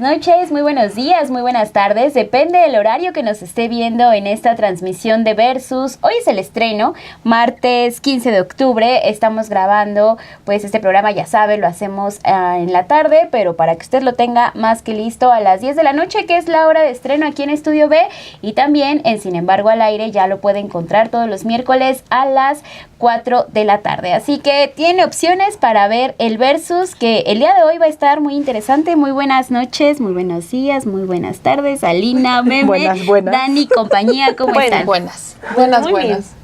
noches, muy buenos días, muy buenas tardes. Depende del horario que nos esté viendo en esta transmisión de Versus. Hoy es el estreno, martes 15 de octubre. Estamos grabando, pues este programa ya sabe, lo hacemos en la tarde, pero para que usted lo tenga más que listo a las 10 de la noche, que es la hora de estreno aquí en Estudio B. Y también en Sin embargo al aire ya lo puede encontrar todos los miércoles a las 4 de la tarde. Así que tiene opciones para ver el Versus, que el día de hoy va a estar muy interesante. Muy buenas noches, muy buenos días, muy buenas tardes, Alina, Meme, buenas. Dani, compañía, ¿cómo están? Buenas.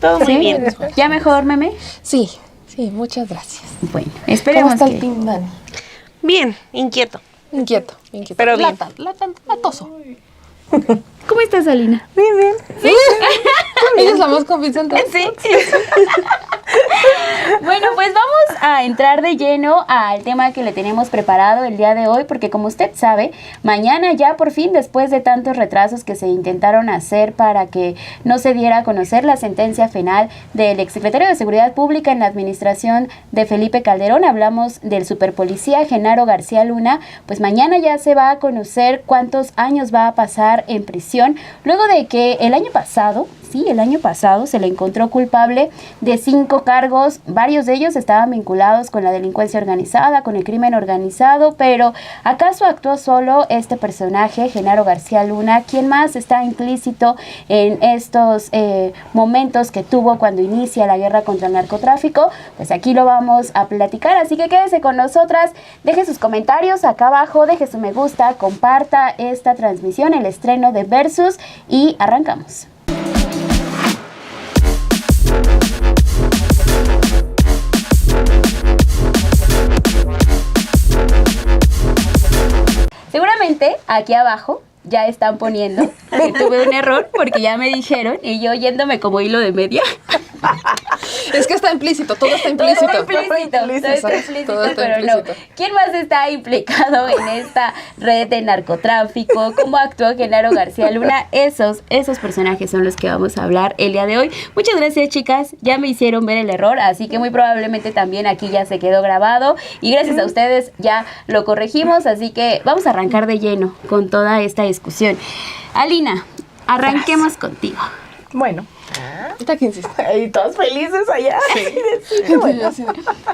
Todo muy bien. ¿Ya mejor, Meme? Sí, muchas gracias. Bueno, esperemos ¿Cómo está que... el team, Dani? Bien, inquieto. Inquieto. Pero bien. Latoso. ¿Cómo estás, Alina? Bien. ¿Sí? Ella es la más convincente. Sí. Bueno, pues vamos a entrar de lleno al tema que le tenemos preparado el día de hoy, porque como usted sabe, mañana ya por fin, después de tantos retrasos que se intentaron hacer para que no se diera a conocer la sentencia final del exsecretario de Seguridad Pública en la administración de Felipe Calderón, hablamos del superpolicía Genaro García Luna, pues mañana ya se va a conocer cuántos años va a pasar en prisión, luego de que el año pasado se le encontró culpable de 5 cargos, varios de ellos estaban vinculados con la delincuencia organizada, con el crimen organizado, pero ¿acaso actuó solo este personaje, Genaro García Luna? ¿Quién más está implícito en estos momentos que tuvo cuando inicia la guerra contra el narcotráfico? Pues aquí lo vamos a platicar, así que quédese con nosotras, deje sus comentarios acá abajo, deje su me gusta, comparta esta transmisión, el estreno de Versus, y arrancamos. Seguramente aquí abajo ya están poniendo que tuve un error porque ya me dijeron y yo yéndome como hilo de media. Es que está implícito, todo está implícito. Todo está implícito, pero no. ¿Quién más está implicado en esta red de narcotráfico? ¿Cómo actuó Genaro García Luna? Esos personajes son los que vamos a hablar el día de hoy. Muchas gracias, chicas. Ya me hicieron ver el error, así que muy probablemente también aquí ya se quedó grabado. Y gracias a ustedes ya lo corregimos, así que vamos a arrancar de lleno con toda esta discusión. Alina, arranquemos contigo. Bueno. ¿Ahorita quién insiste? Y todos felices allá. Sí. Bueno.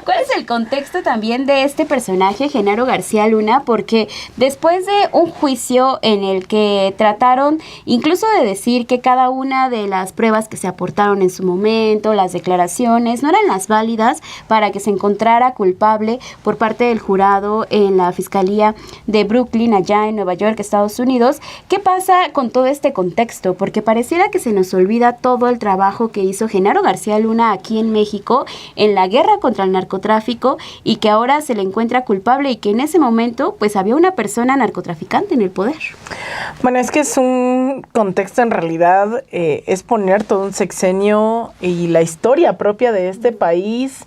¿Cuál es el contexto también de este personaje, Genaro García Luna? Porque después de un juicio en el que trataron incluso de decir que cada una de las pruebas que se aportaron en su momento, las declaraciones, no eran las válidas para que se encontrara culpable por parte del jurado en la Fiscalía de Brooklyn, allá en Nueva York, Estados Unidos. ¿Qué pasa con todo este contexto? Porque pareciera que se nos olvida todo el trabajo que hizo Genaro García Luna aquí en México en la guerra contra el narcotráfico y que ahora se le encuentra culpable y que en ese momento pues había una persona narcotraficante en el poder. Bueno, es que es un contexto en realidad, es poner todo un sexenio y la historia propia de este país,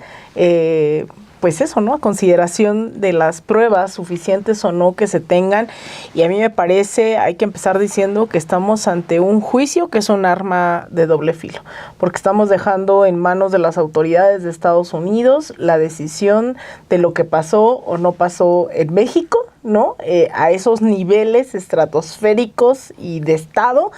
pues eso, ¿no? A consideración de las pruebas suficientes o no que se tengan. Y a mí me parece, hay que empezar diciendo que estamos ante un juicio que es un arma de doble filo, porque estamos dejando en manos de las autoridades de Estados Unidos la decisión de lo que pasó o no pasó en México, ¿no? A esos niveles estratosféricos y de Estado.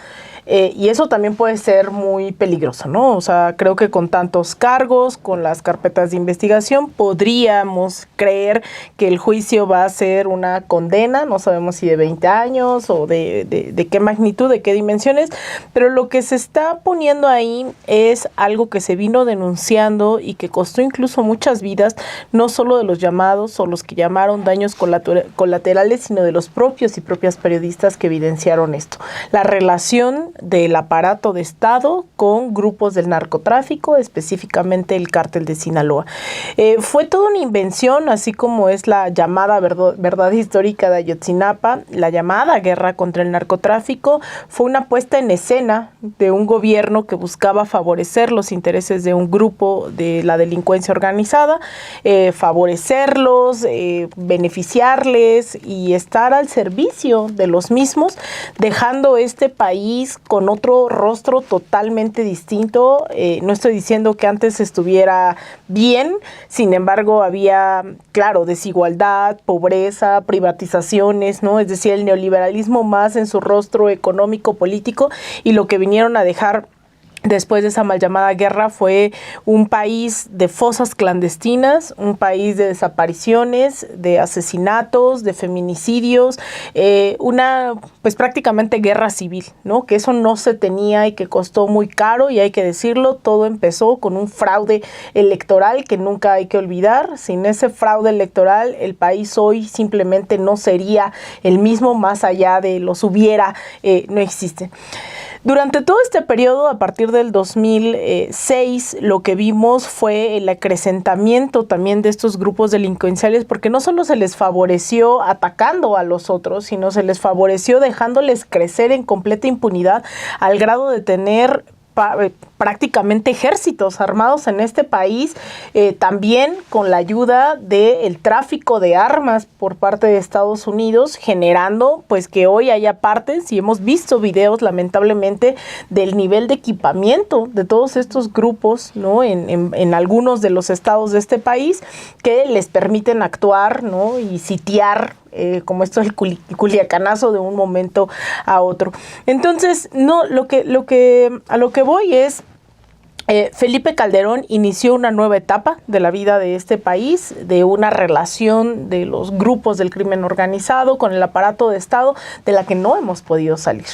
Y eso también puede ser muy peligroso, ¿no? O sea, creo que con tantos cargos, con las carpetas de investigación, podríamos creer que el juicio va a ser una condena, no sabemos si de 20 años o de qué magnitud, de qué dimensiones, pero lo que se está poniendo ahí es algo que se vino denunciando y que costó incluso muchas vidas, no solo de los llamados o los que llamaron daños colaterales, sino de los propios y propias periodistas que evidenciaron esto. La relación del aparato de Estado con grupos del narcotráfico, específicamente el cártel de Sinaloa. Fue toda una invención, así como es la llamada verdad histórica de Ayotzinapa, la llamada guerra contra el narcotráfico, fue una puesta en escena de un gobierno que buscaba favorecer los intereses de un grupo de la delincuencia organizada, favorecerlos, beneficiarles y estar al servicio de los mismos, dejando este país con otro rostro totalmente distinto. No estoy diciendo que antes estuviera bien, sin embargo había, claro, desigualdad, pobreza, privatizaciones, ¿no? Es decir, el neoliberalismo más en su rostro económico, político, y lo que vinieron a dejar después de esa mal llamada guerra fue un país de fosas clandestinas, un país de desapariciones, de asesinatos, de feminicidios, una pues prácticamente guerra civil, ¿no? Que eso no se tenía y que costó muy caro, y hay que decirlo, todo empezó con un fraude electoral que nunca hay que olvidar. Sin ese fraude electoral el país hoy simplemente no sería el mismo, más allá de los hubiera, no existe. Durante todo este periodo, a partir del 2006, lo que vimos fue el acrecentamiento también de estos grupos delincuenciales, porque no solo se les favoreció atacando a los otros, sino se les favoreció dejándoles crecer en completa impunidad, al grado de tener prácticamente ejércitos armados en este país, también con la ayuda del tráfico de armas por parte de Estados Unidos, generando pues que hoy haya partes, y hemos visto videos lamentablemente del nivel de equipamiento de todos estos grupos, ¿no? En algunos de los estados de este país, que les permiten actuar, ¿no? Y sitiar, como esto es el culiacanazo de un momento a otro. Entonces, no, a lo que voy es, Felipe Calderón inició una nueva etapa de la vida de este país, de una relación de los grupos del crimen organizado con el aparato de Estado, de la que no hemos podido salir.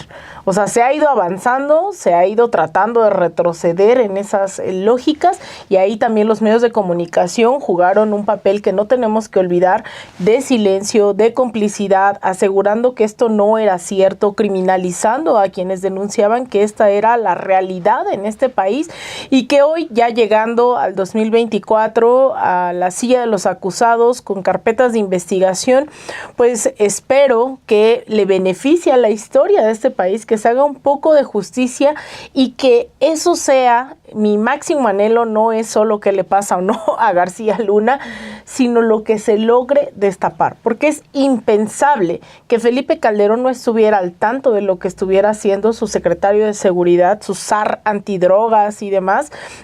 O sea, se ha ido avanzando, se ha ido tratando de retroceder en esas lógicas, y ahí también los medios de comunicación jugaron un papel que no tenemos que olvidar, de silencio, de complicidad, asegurando que esto no era cierto, criminalizando a quienes denunciaban que esta era la realidad en este país, y que hoy, ya llegando al 2024, a la silla de los acusados con carpetas de investigación, pues espero que le beneficie a la historia de este país, que se haga un poco de justicia, y que eso sea mi máximo anhelo. No es solo qué le pasa o no a García Luna, sino lo que se logre destapar, porque es impensable que Felipe Calderón no estuviera al tanto de lo que estuviera haciendo su secretario de seguridad, su zar antidrogas y demás.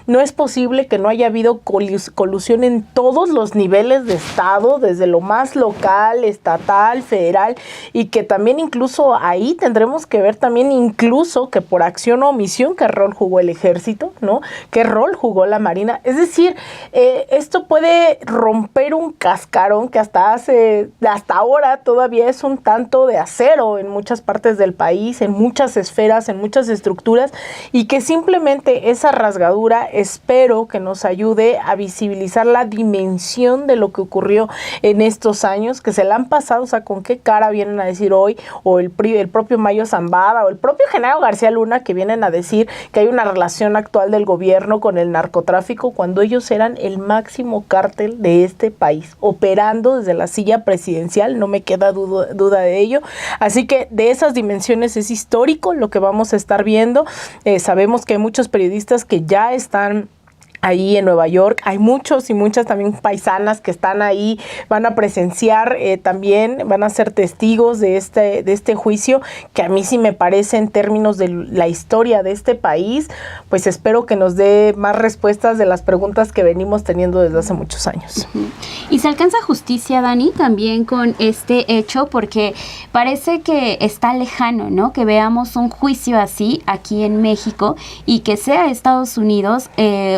No es posible que no haya habido colusión en todos los niveles de Estado, desde lo más local, estatal, federal, y que también incluso ahí tendremos que ver también incluso que por acción o omisión qué rol jugó el ejército, ¿no? Qué rol jugó la Marina. Es decir, esto puede romper un cascarón que hasta ahora todavía es un tanto de acero en muchas partes del país, en muchas esferas, en muchas estructuras, y que simplemente esa rasgadura espero que nos ayude a visibilizar la dimensión de lo que ocurrió en estos años, que se la han pasado. O sea, con qué cara vienen a decir hoy, o el propio Mayo Zambada, o el propio Genaro García Luna, que vienen a decir que hay una relación actual del gobierno con el narcotráfico, cuando ellos eran el máximo cártel de este país, operando desde la silla presidencial. No me queda duda de ello. Así que de esas dimensiones es histórico lo que vamos a estar viendo. Sabemos que hay muchos periodistas que ya están ahí en Nueva York, hay muchos y muchas también paisanas que están ahí, van a presenciar, también van a ser testigos de este juicio, que a mí sí me parece, en términos de la historia de este país, pues espero que nos dé más respuestas de las preguntas que venimos teniendo desde hace muchos años. Y se alcanza justicia, Dani, también con este hecho, porque parece que está lejano, ¿no? Que veamos un juicio así aquí en México, y que sea Estados Unidos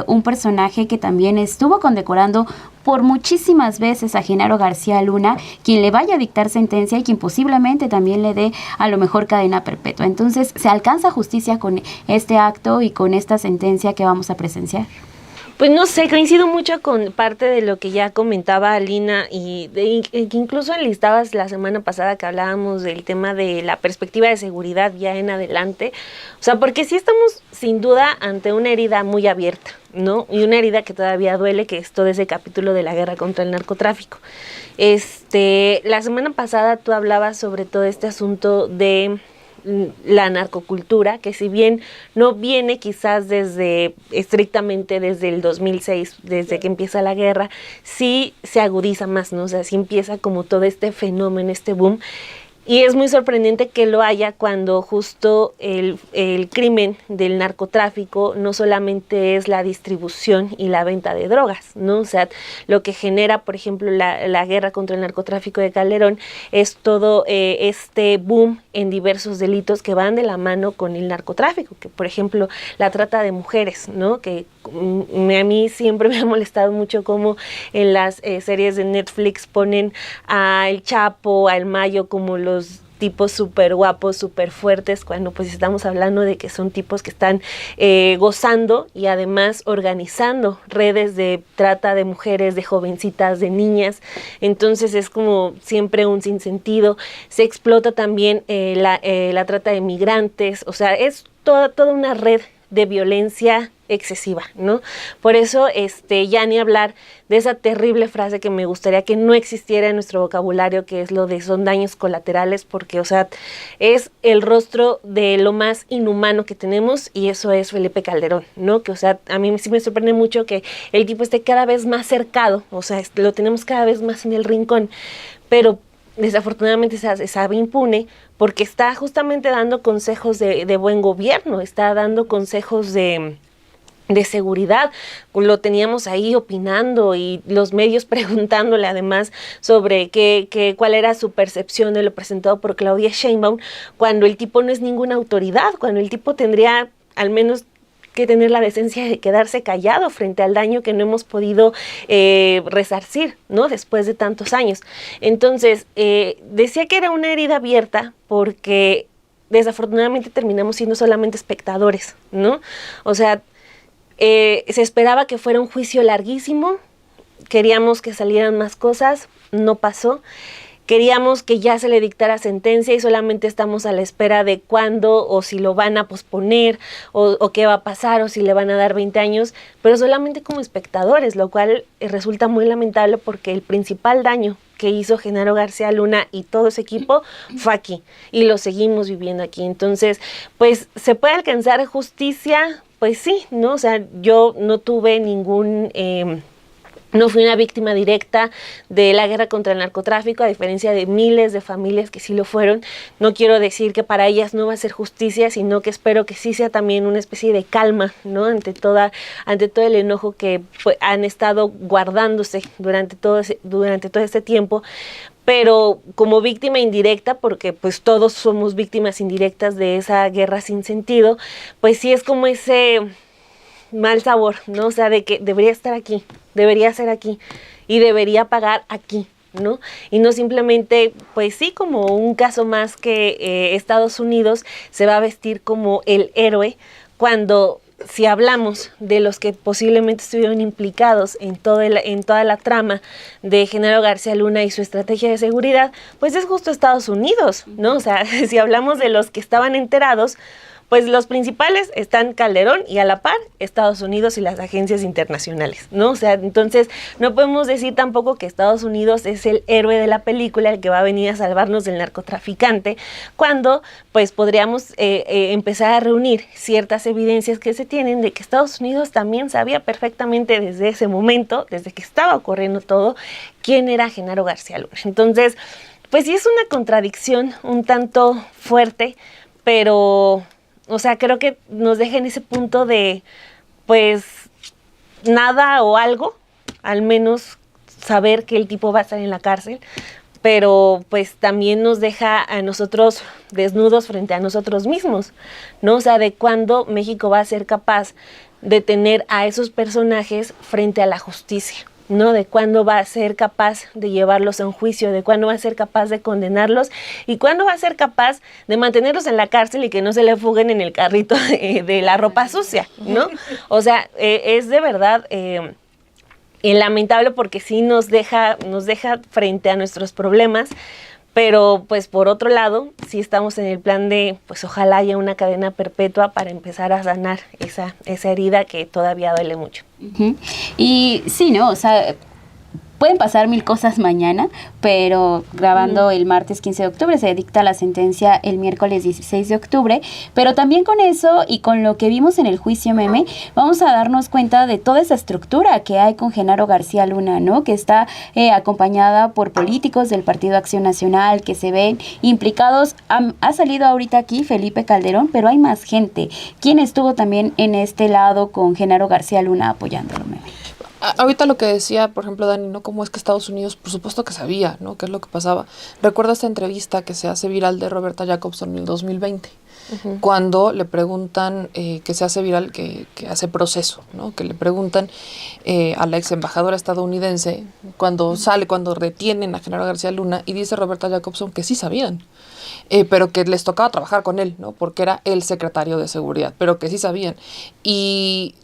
un personaje que también estuvo condecorando por muchísimas veces a Genaro García Luna, quien le vaya a dictar sentencia y quien posiblemente también le dé a lo mejor cadena perpetua. Entonces, ¿se alcanza justicia con este acto y con esta sentencia que vamos a presenciar? Pues no sé, coincido mucho con parte de lo que ya comentaba Alina, y que incluso enlistabas la semana pasada que hablábamos del tema de la perspectiva de seguridad ya en adelante. O sea, porque sí estamos sin duda ante una herida muy abierta, ¿no? Y una herida que todavía duele, que es todo ese capítulo de la guerra contra el narcotráfico. La semana pasada tú hablabas sobre todo este asunto de la narcocultura, que si bien no viene quizás estrictamente desde el 2006, desde que empieza la guerra, sí se agudiza más, ¿no? O sea, sí empieza como todo este fenómeno, este boom, Y es muy sorprendente que lo haya cuando justo el crimen del narcotráfico no solamente es la distribución y la venta de drogas, ¿no? O sea, lo que genera, por ejemplo, la guerra contra el narcotráfico de Calderón es todo este boom en diversos delitos que van de la mano con el narcotráfico, que por ejemplo la trata de mujeres, ¿no? Que a mí siempre me ha molestado mucho cómo en las series de Netflix ponen al Chapo, al Mayo como los tipos súper guapos, súper fuertes, cuando pues estamos hablando de que son tipos que están gozando y además organizando redes de trata de mujeres, de jovencitas, de niñas. Entonces es como siempre un sinsentido. Se explota también la trata de migrantes, o sea, es toda una red de violencia excesiva, ¿no? Por eso, ya ni hablar de esa terrible frase que me gustaría que no existiera en nuestro vocabulario, que es lo de son daños colaterales, porque, o sea, es el rostro de lo más inhumano que tenemos, y eso es Felipe Calderón, ¿no? Que, o sea, a mí sí me sorprende mucho que el tipo esté cada vez más cercado, o sea, lo tenemos cada vez más en el rincón, pero desafortunadamente se sabe impune porque está justamente dando consejos de buen gobierno, está dando consejos de seguridad. Lo teníamos ahí opinando y los medios preguntándole además sobre cuál era su percepción de lo presentado por Claudia Sheinbaum, cuando el tipo no es ninguna autoridad, cuando el tipo tendría al menos que tener la decencia de quedarse callado frente al daño que no hemos podido resarcir, ¿no? Después de tantos años. Entonces, decía que era una herida abierta porque desafortunadamente terminamos siendo solamente espectadores, ¿no? O sea, se esperaba que fuera un juicio larguísimo, queríamos que salieran más cosas, no pasó. Queríamos que ya se le dictara sentencia y solamente estamos a la espera de cuándo o si lo van a posponer o qué va a pasar o si le van a dar 20 años, pero solamente como espectadores, lo cual resulta muy lamentable porque el principal daño que hizo Genaro García Luna y todo ese equipo fue aquí y lo seguimos viviendo aquí. Entonces, pues, ¿se puede alcanzar justicia? Pues sí, ¿no? O sea, yo no tuve no fui una víctima directa de la guerra contra el narcotráfico, a diferencia de miles de familias que sí lo fueron. No quiero decir que para ellas no va a ser justicia, sino que espero que sí sea también una especie de calma, ¿no? Ante todo el enojo que han estado guardándose durante todo este tiempo. Pero como víctima indirecta, porque pues todos somos víctimas indirectas de esa guerra sin sentido, pues sí es como ese mal sabor, ¿no? O sea, de que debería estar aquí, debería ser aquí y debería pagar aquí, ¿no? Y no simplemente, pues sí, como un caso más que Estados Unidos se va a vestir como el héroe cuando, si hablamos de los que posiblemente estuvieron implicados en toda la trama de Genaro García Luna y su estrategia de seguridad, pues es justo Estados Unidos, ¿no? O sea, si hablamos de los que estaban enterados, pues los principales están Calderón y a la par Estados Unidos y las agencias internacionales, ¿no? O sea, entonces no podemos decir tampoco que Estados Unidos es el héroe de la película, el que va a venir a salvarnos del narcotraficante, cuando pues podríamos empezar a reunir ciertas evidencias que se tienen de que Estados Unidos también sabía perfectamente desde ese momento, desde que estaba ocurriendo todo, quién era Genaro García Luna. Entonces, pues sí es una contradicción un tanto fuerte, pero o sea, creo que nos deja en ese punto de, pues, nada o algo, al menos saber que el tipo va a estar en la cárcel, pero pues también nos deja a nosotros desnudos frente a nosotros mismos, ¿no? O sea, de cuándo México va a ser capaz de tener a esos personajes frente a la justicia, ¿no? De cuándo va a ser capaz de llevarlos a un juicio, de cuándo va a ser capaz de condenarlos y cuándo va a ser capaz de mantenerlos en la cárcel y que no se le fuguen en el carrito de la ropa sucia, ¿no? O sea, es de verdad lamentable porque sí nos deja frente a nuestros problemas, pero pues por otro lado, sí estamos en el plan de, pues ojalá haya una cadena perpetua para empezar a sanar esa herida que todavía duele mucho. Y sí, ¿no? O sea, pueden pasar mil cosas mañana, pero grabando el martes 15 de octubre, se dicta la sentencia el miércoles 16 de octubre, pero también con eso y con lo que vimos en el juicio Meme, vamos a darnos cuenta de toda esa estructura que hay con Genaro García Luna, ¿no? Que está acompañada por políticos del Partido Acción Nacional que se ven implicados. Ha salido ahorita aquí Felipe Calderón, pero hay más gente. ¿Quién estuvo también en este lado con Genaro García Luna apoyándolo, Meme? Ahorita lo que decía, por ejemplo, Dani, ¿no? Cómo es que Estados Unidos, por supuesto que sabía, ¿no? Qué es lo que pasaba. Recuerdo esta entrevista que se hace viral de Roberta Jacobson en el 2020, cuando le preguntan, que se hace viral, que hace proceso, ¿no? Que le preguntan a la ex embajadora estadounidense, cuando detienen a Genaro García Luna, y dice Roberta Jacobson que sí sabían. Pero que les tocaba trabajar con él, ¿no? Porque era el secretario de seguridad, pero que sí sabían. Y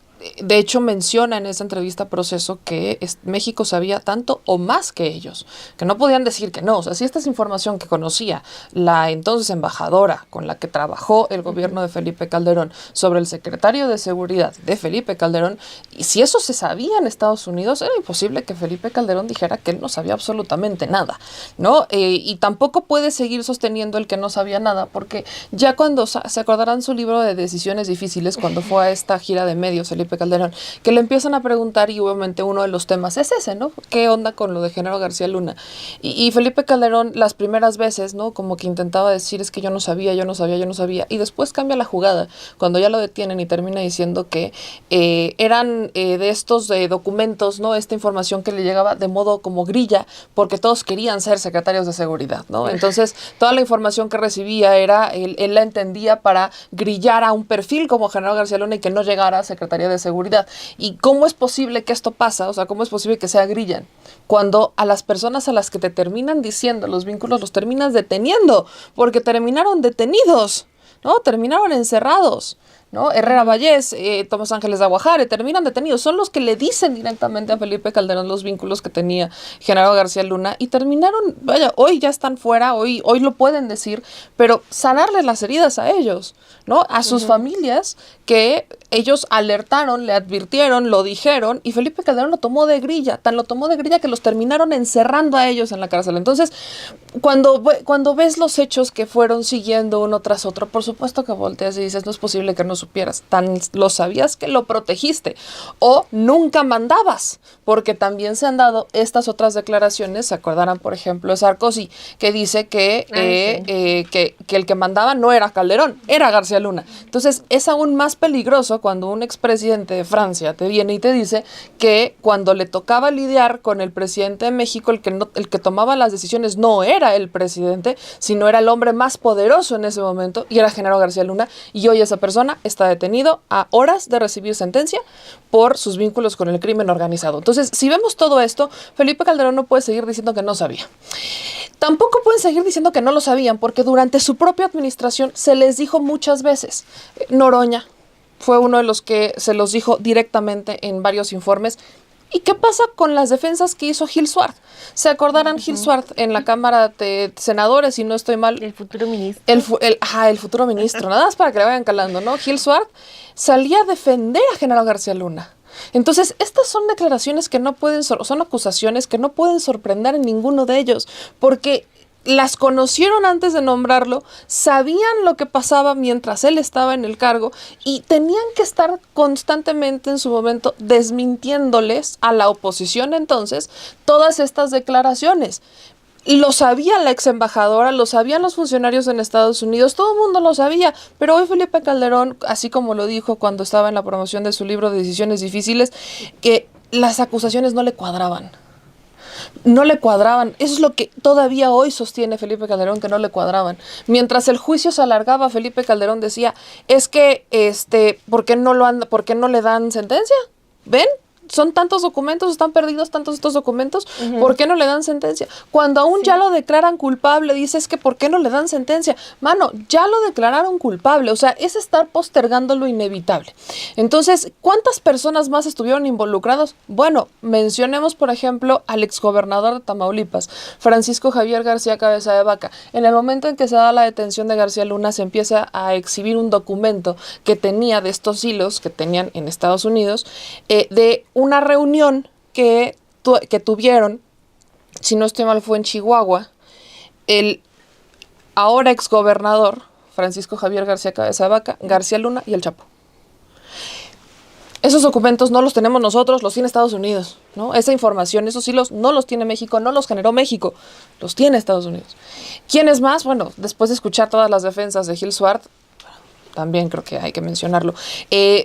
de hecho menciona en esa entrevista Proceso que México sabía tanto o más que ellos, que no podían decir que no. O sea, si esta es información que conocía la entonces embajadora con la que trabajó el gobierno de Felipe Calderón sobre el secretario de seguridad de Felipe Calderón, y si eso se sabía en Estados Unidos, era imposible que Felipe Calderón dijera que él no sabía absolutamente nada, ¿no? Y tampoco puede seguir sosteniendo el que no sabía nada, porque ya cuando se acordarán su libro de Decisiones Difíciles, cuando fue a esta gira de medios Felipe Calderón, que le empiezan a preguntar, y obviamente uno de los temas es ese, ¿no? ¿Qué onda con lo de Genaro García Luna? Y Felipe Calderón las primeras veces, ¿no? Como que intentaba decir, es que yo no sabía, y después cambia la jugada, cuando ya lo detienen y termina diciendo que eran de estos documentos, ¿no? Esta información que le llegaba de modo como grilla, porque todos querían ser secretarios de seguridad, ¿no? Entonces, toda la información que recibía él la entendía para grillar a un perfil como Genaro García Luna y que no llegara a Secretaría de Seguridad. ¿Y cómo es posible que esto pasa? O sea, ¿cómo es posible que sea grillan? Cuando a las personas a las que te terminan diciendo los vínculos los terminas deteniendo, porque terminaron detenidos, ¿no? Terminaron encerrados, ¿no? Herrera Vallés, Tomás Ángeles de Aguajare, terminan detenidos. Son los que le dicen directamente a Felipe Calderón los vínculos que tenía Genaro García Luna y terminaron, vaya, hoy ya están fuera, hoy lo pueden decir, pero sanarles las heridas a ellos, ¿no? A sus familias, que ellos alertaron, le advirtieron, lo dijeron, y Felipe Calderón lo tomó de grilla, tan lo tomó de grilla que los terminaron encerrando a ellos en la cárcel. Entonces, cuando ves los hechos que fueron siguiendo uno tras otro, por supuesto que volteas y dices, no es posible que no supieras, tan lo sabías que lo protegiste, o nunca mandabas, porque también se han dado estas otras declaraciones. Se acordarán, por ejemplo, de Sarkozy, que dice que el que mandaba no era Calderón, era García Luna. Entonces, es aún más peligroso cuando un expresidente de Francia te viene y te dice que cuando le tocaba lidiar con el presidente de México, el que tomaba las decisiones no era el presidente, sino era el hombre más poderoso en ese momento, y era Genaro García Luna, y hoy esa persona está detenido a horas de recibir sentencia por sus vínculos con el crimen organizado. Entonces, si vemos todo esto, Felipe Calderón no puede seguir diciendo que no sabía. Tampoco pueden seguir diciendo que no lo sabían, porque durante su propia administración se les dijo muchas veces. Noroña fue uno de los que se los dijo directamente en varios informes. ¿Y qué pasa con las defensas que hizo Gil Suart? ¿Se acordarán Gil Suart en la Cámara de Senadores, si no estoy mal? El futuro ministro. El futuro ministro, nada más para que le vayan calando, ¿no? Gil Suart salía a defender a Genaro García Luna. Entonces, estas son declaraciones que no pueden, son acusaciones que no pueden sorprender en ninguno de ellos, porque las conocieron antes de nombrarlo, sabían lo que pasaba mientras él estaba en el cargo y tenían que estar constantemente en su momento desmintiéndoles a la oposición entonces todas estas declaraciones. Lo sabía la ex embajadora, lo sabían los funcionarios en Estados Unidos, todo el mundo lo sabía, pero hoy Felipe Calderón, así como lo dijo cuando estaba en la promoción de su libro de Decisiones Difíciles, que las acusaciones no le cuadraban. No le cuadraban. Eso es lo que todavía hoy sostiene Felipe Calderón, que no le cuadraban. Mientras el juicio se alargaba, Felipe Calderón decía, es que, ¿por qué no le dan sentencia? ¿Ven? Son tantos documentos, están perdidos tantos estos documentos, ¿por qué no le dan sentencia? Cuando aún ya lo declaran culpable, dices que ¿por qué no le dan sentencia? Mano, ya lo declararon culpable, o sea, es estar postergando lo inevitable. Entonces, ¿cuántas personas más estuvieron involucrados? Bueno, mencionemos, por ejemplo, al exgobernador de Tamaulipas, Francisco Javier García Cabeza de Vaca. En el momento en que se da la detención de García Luna, se empieza a exhibir un documento que tenía de estos hilos que tenían en Estados Unidos, de una reunión que tuvieron si no estoy mal, fue en Chihuahua, el ahora exgobernador Francisco Javier García Cabeza de Vaca, García Luna y el Chapo. Esos documentos no los tenemos nosotros, los tiene Estados Unidos, ¿no? Esa información, esos hilos no los tiene México, no los generó México, los tiene Estados Unidos. ¿Quiénes más? Bueno, después de escuchar todas las defensas de Gil Swart, también creo que hay que mencionarlo.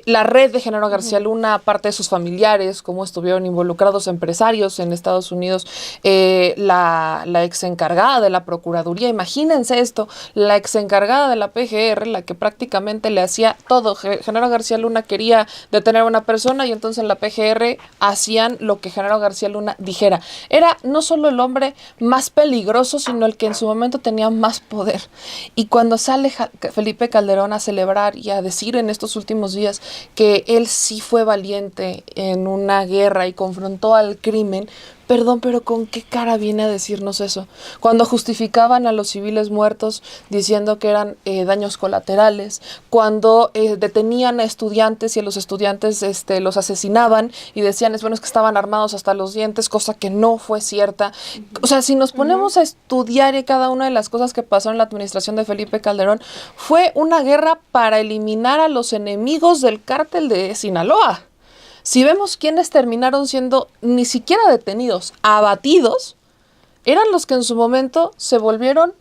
La red de Genaro García Luna, aparte de sus familiares, cómo estuvieron involucrados empresarios en Estados Unidos, la ex encargada de la Procuraduría, imagínense esto, la ex encargada de la PGR, la que prácticamente le hacía todo. Genaro García Luna quería detener a una persona y entonces en la PGR hacían lo que Genaro García Luna dijera. Era no solo el hombre más peligroso, sino el que en su momento tenía más poder. Y cuando sale Felipe Calderón a celebrar y a decir en estos últimos días que él sí fue valiente en una guerra y confrontó al crimen, perdón, pero ¿con qué cara viene a decirnos eso? Cuando justificaban a los civiles muertos diciendo que eran daños colaterales, cuando detenían a estudiantes y a los estudiantes los asesinaban y decían, es bueno, es que estaban armados hasta los dientes, cosa que no fue cierta. O sea, si nos ponemos a estudiar cada una de las cosas que pasaron en la administración de Felipe Calderón, fue una guerra para eliminar a los enemigos del cártel de Sinaloa. Si vemos quiénes terminaron siendo ni siquiera detenidos, abatidos, eran los que en su momento se volvieron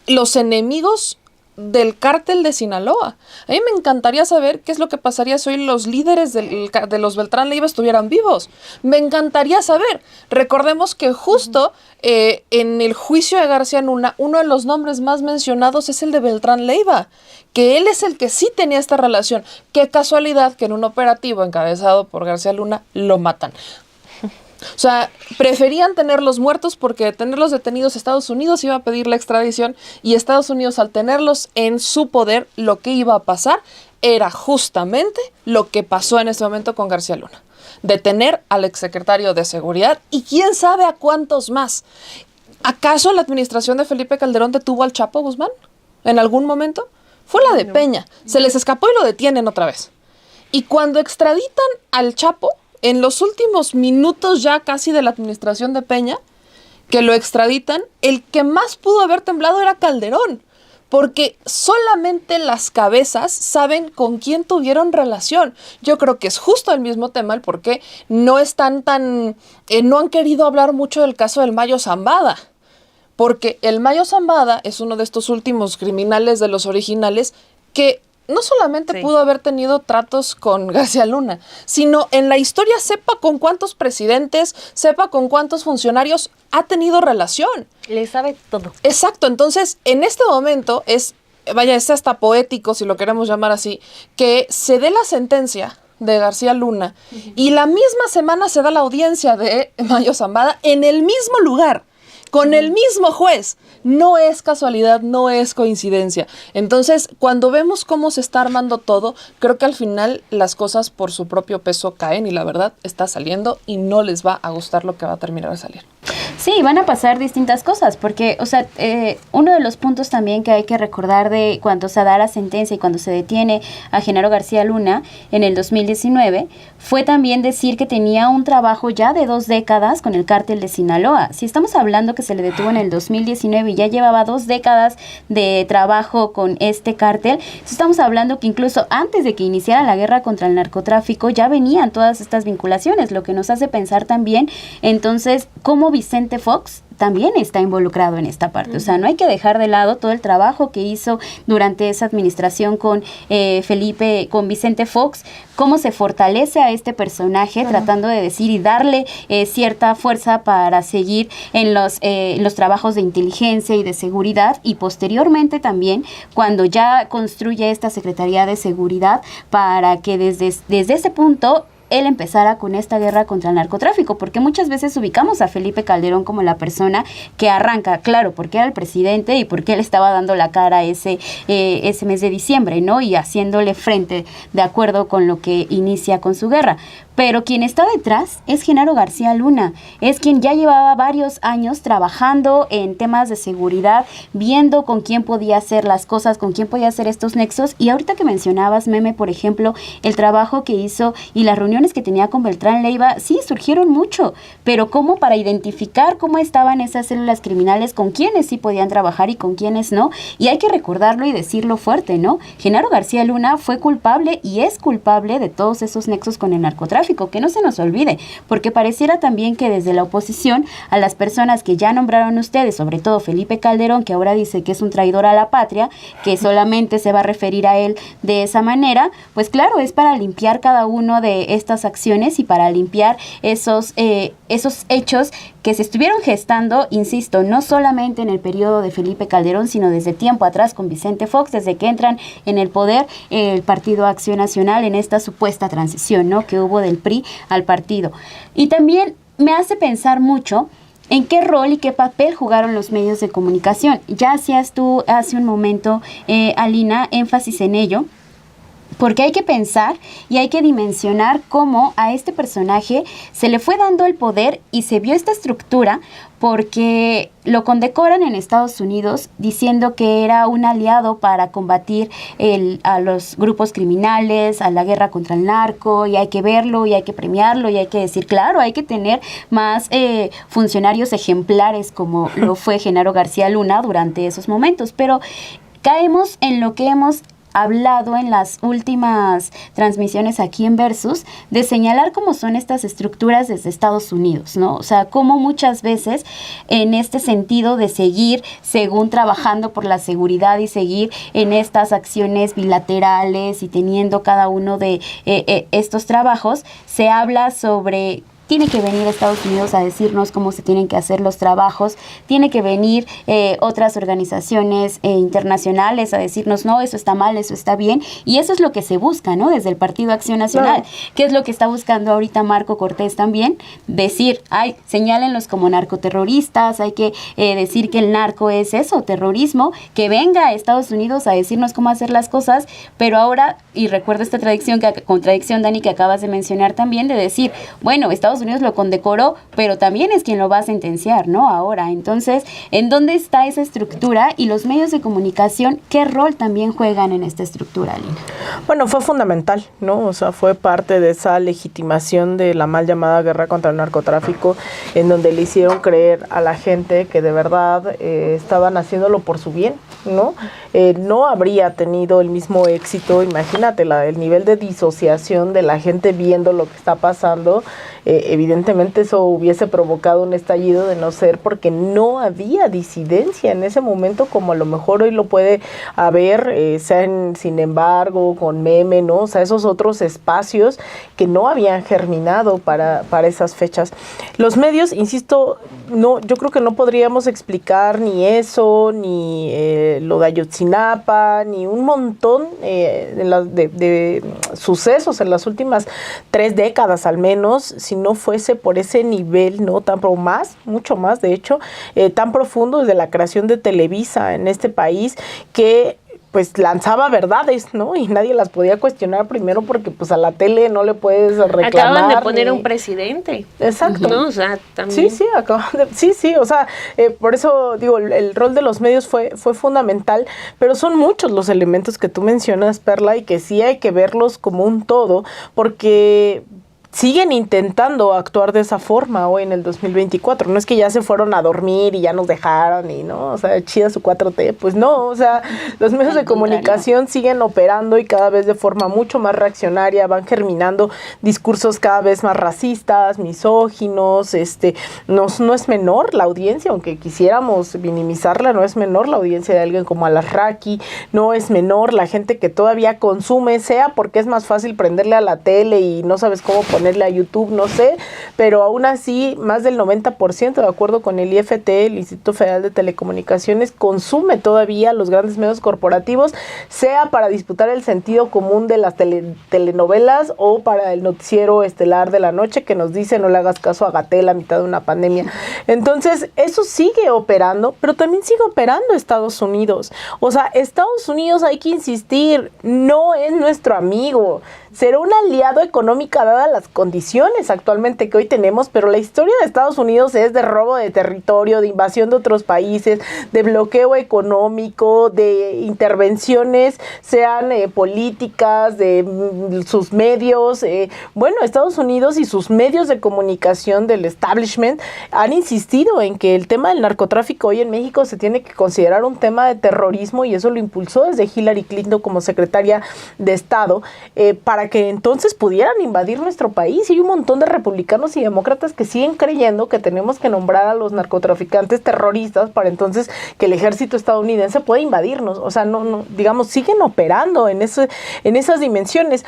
los enemigos del cártel de Sinaloa. A mí me encantaría saber qué es lo que pasaría si hoy los líderes de los Beltrán Leiva estuvieran vivos. Me encantaría saber. Recordemos que justo en el juicio de García Luna, uno de los nombres más mencionados es el de Beltrán Leiva, que él es el que sí tenía esta relación. Qué casualidad que en un operativo encabezado por García Luna lo matan. O sea, preferían tenerlos muertos porque tenerlos detenidos Estados Unidos iba a pedir la extradición y Estados Unidos, al tenerlos en su poder, lo que iba a pasar era justamente lo que pasó en este momento con García Luna. Detener al exsecretario de Seguridad y quién sabe a cuántos más. ¿Acaso la administración de Felipe Calderón detuvo al Chapo Guzmán en algún momento? Fue la de Peña. Se les escapó y lo detienen otra vez. Y cuando extraditan al Chapo, en los últimos minutos ya casi de la administración de Peña, que lo extraditan, el que más pudo haber temblado era Calderón, porque solamente las cabezas saben con quién tuvieron relación. Yo creo que es justo el mismo tema el por qué no están no han querido hablar mucho del caso del Mayo Zambada, porque el Mayo Zambada es uno de estos últimos criminales de los originales que no solamente pudo haber tenido tratos con García Luna, sino en la historia sepa con cuántos presidentes, sepa con cuántos funcionarios ha tenido relación. Le sabe todo. Exacto, entonces en este momento es hasta poético, si lo queremos llamar así, que se dé la sentencia de García Luna y la misma semana se da la audiencia de Mayo Zambada en el mismo lugar, con el mismo juez. No es casualidad, no es coincidencia. Entonces, cuando vemos cómo se está armando todo, creo que al final las cosas por su propio peso caen y la verdad está saliendo y no les va a gustar lo que va a terminar de salir. Sí, van a pasar distintas cosas, porque, o sea, uno de los puntos también que hay que recordar de cuando se da la sentencia y cuando se detiene a Genaro García Luna en el 2019, fue también decir que tenía un trabajo ya de 2 décadas con el cártel de Sinaloa. Si estamos hablando que se le detuvo en el 2019 y ya llevaba 2 décadas de trabajo con este cártel, estamos hablando que incluso antes de que iniciara la guerra contra el narcotráfico ya venían todas estas vinculaciones, lo que nos hace pensar también, entonces, cómo Vicente Fox también está involucrado en esta parte. O sea, no hay que dejar de lado todo el trabajo que hizo durante esa administración con con Vicente Fox, cómo se fortalece a este personaje tratando de decir y darle cierta fuerza para seguir en los trabajos de inteligencia y de seguridad, y posteriormente también cuando ya construye esta Secretaría de Seguridad para que desde ese punto él empezara con esta guerra contra el narcotráfico, porque muchas veces ubicamos a Felipe Calderón como la persona que arranca, claro, porque era el presidente y porque él estaba dando la cara ese mes de diciembre, ¿no? Y haciéndole frente de acuerdo con lo que inicia con su guerra. Pero quien está detrás es Genaro García Luna, es quien ya llevaba varios años trabajando en temas de seguridad, viendo con quién podía hacer las cosas, con quién podía hacer estos nexos. Y ahorita que mencionabas, Meme, por ejemplo, el trabajo que hizo y las reuniones conexiones que tenía con Beltrán Leiva, sí, surgieron mucho, pero ¿cómo para identificar cómo estaban esas células criminales, con quiénes sí podían trabajar y con quiénes no? Y hay que recordarlo y decirlo fuerte, ¿no? Genaro García Luna fue culpable y es culpable de todos esos nexos con el narcotráfico, que no se nos olvide, porque pareciera también que desde la oposición a las personas que ya nombraron ustedes, sobre todo Felipe Calderón, que ahora dice que es un traidor a la patria, que solamente se va a referir a él de esa manera, pues claro, es para limpiar cada uno de estas acciones y para limpiar esos hechos que se estuvieron gestando, insisto, no solamente en el periodo de Felipe Calderón, sino desde tiempo atrás con Vicente Fox, desde que entran en el poder el Partido Acción Nacional en esta supuesta transición, ¿no?, que hubo del PRI al partido. Y también me hace pensar mucho en qué rol y qué papel jugaron los medios de comunicación. Ya hacías tú hace un momento, Alina, énfasis en ello, porque hay que pensar y hay que dimensionar cómo a este personaje se le fue dando el poder y se vio esta estructura porque lo condecoran en Estados Unidos diciendo que era un aliado para combatir a los grupos criminales, a la guerra contra el narco, y hay que verlo y hay que premiarlo y hay que decir, claro, hay que tener más funcionarios ejemplares como lo fue Genaro García Luna durante esos momentos, pero caemos en lo que hemos hablado en las últimas transmisiones aquí en Versus, de señalar cómo son estas estructuras desde Estados Unidos, ¿no? O sea, cómo muchas veces en este sentido de seguir, según trabajando por la seguridad y seguir en estas acciones bilaterales y teniendo cada uno de estos trabajos, se habla sobre tiene que venir Estados Unidos a decirnos cómo se tienen que hacer los trabajos, tiene que venir otras organizaciones internacionales a decirnos, no, eso está mal, eso está bien, y eso es lo que se busca, ¿no?, desde el Partido Acción Nacional. ¿Qué es lo que está buscando ahorita Marco Cortés también? Decir, señálenlos como narcoterroristas, hay que decir que el narco es eso, terrorismo, que venga a Estados Unidos a decirnos cómo hacer las cosas, pero ahora, y recuerdo esta contradicción, Dani, que acabas de mencionar también, de decir, bueno, Estados Unidos lo condecoró, pero también es quien lo va a sentenciar, ¿no?, ahora. Entonces, ¿en dónde está esa estructura? Y los medios de comunicación, ¿qué rol también juegan en esta estructura, Alina? Bueno, fue fundamental, ¿no? O sea, fue parte de esa legitimación de la mal llamada guerra contra el narcotráfico, en donde le hicieron creer a la gente que de verdad estaban haciéndolo por su bien, ¿no? No habría tenido el mismo éxito, imagínate, el nivel de disociación de la gente viendo lo que está pasando. Evidentemente eso hubiese provocado un estallido de no ser porque no había disidencia en ese momento como a lo mejor hoy lo puede haber, sea en Sin embargo, con Meme, ¿no? O sea, esos otros espacios que no habían germinado para esas fechas. Los medios, insisto, no, yo creo que no podríamos explicar ni eso, ni lo de Ayotzinapa, ni un montón de sucesos en las últimas 3 décadas al menos, si no fuese por ese nivel, ¿no?, mucho más, de hecho, tan profundo desde la creación de Televisa en este país, que pues lanzaba verdades, ¿no? Y nadie las podía cuestionar primero porque pues a la tele no le puedes reclamar. Acaban de poner un presidente. Exacto. ¿No? O sea, también. Sí, o sea, por eso digo, el rol de los medios fue fundamental, pero son muchos los elementos que tú mencionas, Perla, y que sí hay que verlos como un todo, porque siguen intentando actuar de esa forma hoy en el 2024. No es que ya se fueron a dormir y ya nos dejaron y no, o sea, chida su 4T, pues no, o sea, los medios de comunicación siguen operando y cada vez de forma mucho más reaccionaria, van germinando discursos cada vez más racistas, misóginos, no es menor la audiencia, aunque quisiéramos minimizarla, no es menor la audiencia de alguien como Alasraqui, no es menor la gente que todavía consume, sea porque es más fácil prenderle a la tele y no sabes cómo ponerle a YouTube, no sé, pero aún así más del 90%, de acuerdo con el IFT, el Instituto Federal de Telecomunicaciones, consume todavía los grandes medios corporativos, sea para disputar el sentido común de las telenovelas o para el noticiero estelar de la noche que nos dice no le hagas caso a Gatell a mitad de una pandemia. Entonces, eso sigue operando, pero también sigue operando Estados Unidos. O sea, Estados Unidos, hay que insistir, no es nuestro amigo. será un aliado económico dadas las condiciones actualmente que hoy tenemos, pero la historia de Estados Unidos es de robo de territorio, de invasión de otros países, de bloqueo económico, de intervenciones, sean políticas, de sus medios. Bueno, Estados Unidos y sus medios de comunicación del establishment han insistido en que el tema del narcotráfico hoy en México se tiene que considerar un tema de terrorismo, y eso lo impulsó desde Hillary Clinton como secretaria de Estado, para que entonces pudieran invadir nuestro país. Y hay un montón de republicanos y demócratas que siguen creyendo que tenemos que nombrar a los narcotraficantes terroristas para entonces que el ejército estadounidense pueda invadirnos. O sea, no, digamos, siguen operando en esas dimensiones.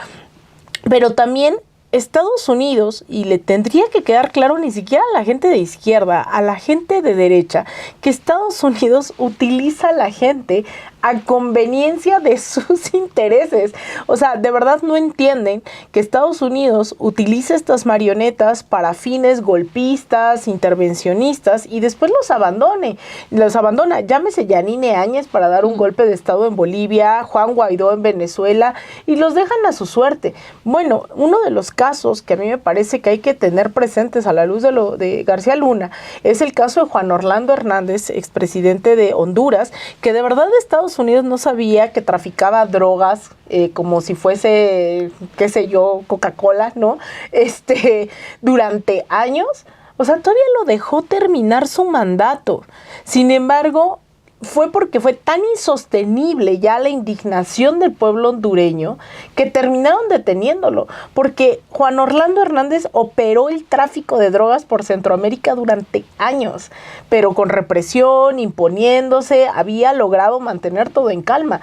Pero también Estados Unidos, y le tendría que quedar claro ni siquiera a la gente de izquierda, a la gente de derecha, que Estados Unidos utiliza a la gente a conveniencia de sus intereses. O sea, de verdad no entienden que Estados Unidos utiliza estas marionetas para fines golpistas, intervencionistas, y después los abandona. Llámese Yanine Áñez para dar un golpe de Estado en Bolivia, Juan Guaidó en Venezuela, y los dejan a su suerte. Bueno, uno de los casos que a mí me parece que hay que tener presentes a la luz de García Luna es el caso de Juan Orlando Hernández, expresidente de Honduras, que de verdad Estados Unidos no sabía que traficaba drogas como si fuese, qué sé yo, Coca-Cola, ¿no? Durante años. O sea, todavía lo dejó terminar su mandato. Sin embargo, fue porque fue tan insostenible ya la indignación del pueblo hondureño que terminaron deteniéndolo, porque Juan Orlando Hernández operó el tráfico de drogas por Centroamérica durante años, pero con represión, imponiéndose, había logrado mantener todo en calma.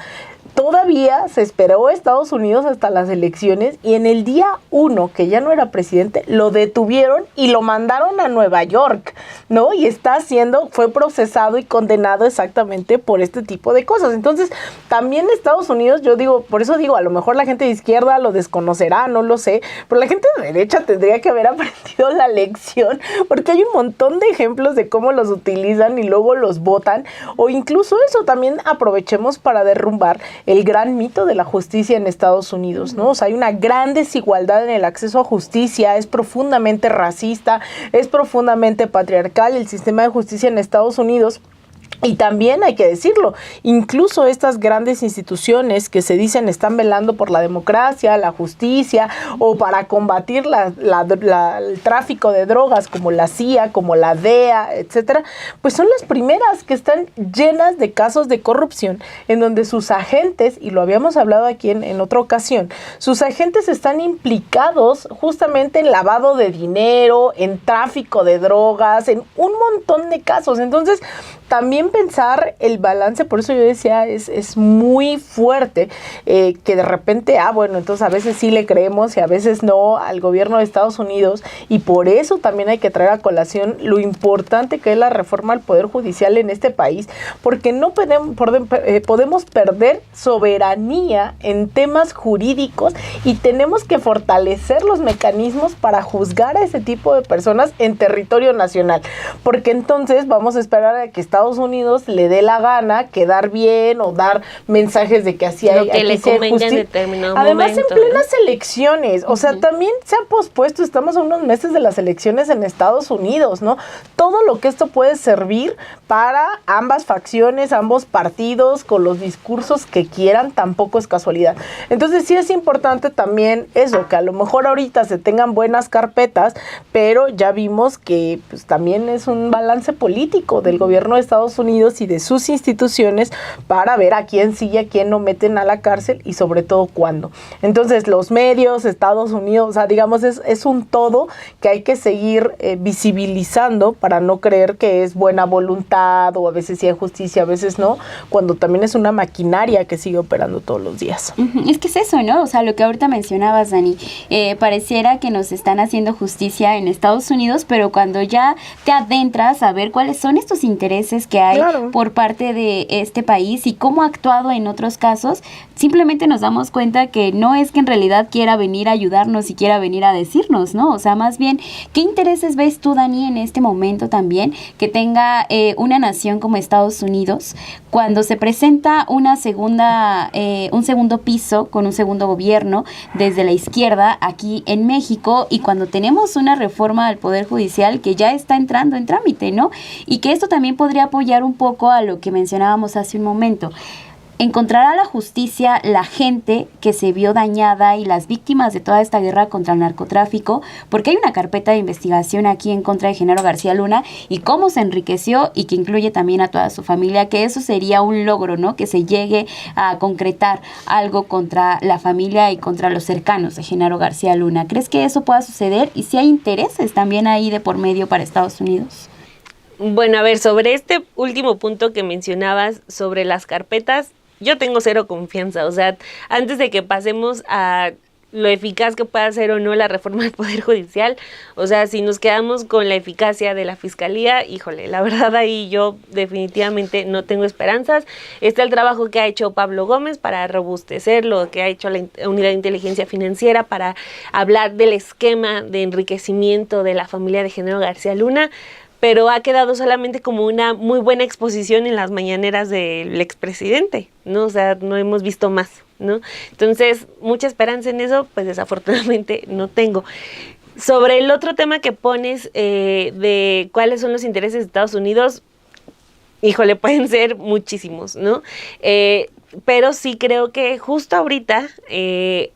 Todavía se esperó a Estados Unidos hasta las elecciones, y en el día 1, que ya no era presidente, lo detuvieron y lo mandaron a Nueva York, ¿no? Y fue procesado y condenado exactamente por este tipo de cosas. Entonces, también Estados Unidos, yo digo, por eso digo, a lo mejor la gente de izquierda lo desconocerá, no lo sé, pero la gente de derecha tendría que haber aprendido la lección, porque hay un montón de ejemplos de cómo los utilizan y luego los botan, o incluso eso, también aprovechemos para derrumbar el gran mito de la justicia en Estados Unidos, ¿no? O sea, hay una gran desigualdad en el acceso a justicia, es profundamente racista, es profundamente patriarcal el sistema de justicia en Estados Unidos. Y también hay que decirlo, incluso estas grandes instituciones que se dicen están velando por la democracia, la justicia, o para combatir el tráfico de drogas, como la CIA, como la DEA, etcétera, pues son las primeras que están llenas de casos de corrupción, en donde sus agentes, y lo habíamos hablado aquí en otra ocasión, sus agentes están implicados justamente en lavado de dinero, en tráfico de drogas, en un montón de casos. Entonces, también pensar el balance, por eso yo decía, es muy fuerte, que de repente, bueno, entonces a veces sí le creemos y a veces no al gobierno de Estados Unidos, y por eso también hay que traer a colación lo importante que es la reforma al Poder Judicial en este país, porque no podemos perder soberanía en temas jurídicos, y tenemos que fortalecer los mecanismos para juzgar a ese tipo de personas en territorio nacional, porque entonces vamos a esperar a que Estados Unidos le dé la gana quedar bien o dar mensajes de que así hay que le convenga en determinado además momento, en plenas elecciones, o sea, también se ha pospuesto, estamos a unos meses de las elecciones en Estados Unidos, ¿no? Todo lo que esto puede servir para ambas facciones, ambos partidos, con los discursos que quieran, tampoco es casualidad. Entonces sí es importante también eso, que a lo mejor ahorita se tengan buenas carpetas, pero ya vimos que pues también es un balance político del gobierno de Estados Unidos y de sus instituciones para ver a quién sí y a quién no meten a la cárcel, y sobre todo cuándo. Entonces los medios, Estados Unidos, o sea, digamos, es un todo que hay que seguir visibilizando para no creer que es buena voluntad, o a veces sí hay justicia, a veces no, cuando también es una maquinaria que sigue operando todos los días. Es que es eso, ¿no? O sea, lo que ahorita mencionabas, Dani, pareciera que nos están haciendo justicia en Estados Unidos, pero cuando ya te adentras a ver cuáles son estos intereses intereses que hay por parte de este país y cómo ha actuado en otros casos, simplemente nos damos cuenta que no es que en realidad quiera venir a ayudarnos y quiera venir a decirnos, ¿no? O sea, más bien, ¿qué intereses ves tú, Dani, en este momento también que tenga una nación como Estados Unidos cuando se presenta un segundo piso con un segundo gobierno desde la izquierda aquí en México y cuando tenemos una reforma al Poder Judicial que ya está entrando en trámite, ¿no? Y que esto también podría apoyar un poco a lo que mencionábamos hace un momento. ¿Encontrará la justicia la gente que se vio dañada y las víctimas de toda esta guerra contra el narcotráfico? Porque hay una carpeta de investigación aquí en contra de Genaro García Luna y cómo se enriqueció y que incluye también a toda su familia, que eso sería un logro, ¿no? Que se llegue a concretar algo contra la familia y contra los cercanos de Genaro García Luna. ¿Crees que eso pueda suceder? Y si hay intereses también ahí de por medio para Estados Unidos. Bueno, a ver, sobre este último punto que mencionabas sobre las carpetas, yo tengo cero confianza. O sea, antes de que pasemos a lo eficaz que pueda ser o no la reforma del Poder Judicial, o sea, si nos quedamos con la eficacia de la Fiscalía, híjole, la verdad ahí yo definitivamente no tengo esperanzas. Está el trabajo que ha hecho Pablo Gómez para robustecer lo que ha hecho la Unidad de Inteligencia Financiera para hablar del esquema de enriquecimiento de la familia de Genaro García Luna, pero ha quedado solamente como una muy buena exposición en las mañaneras del expresidente, ¿no? O sea, no hemos visto más, ¿no? Entonces, mucha esperanza en eso, pues desafortunadamente no tengo. Sobre el otro tema que pones de cuáles son los intereses de Estados Unidos, híjole, pueden ser muchísimos, ¿no? Pero sí creo que justo ahorita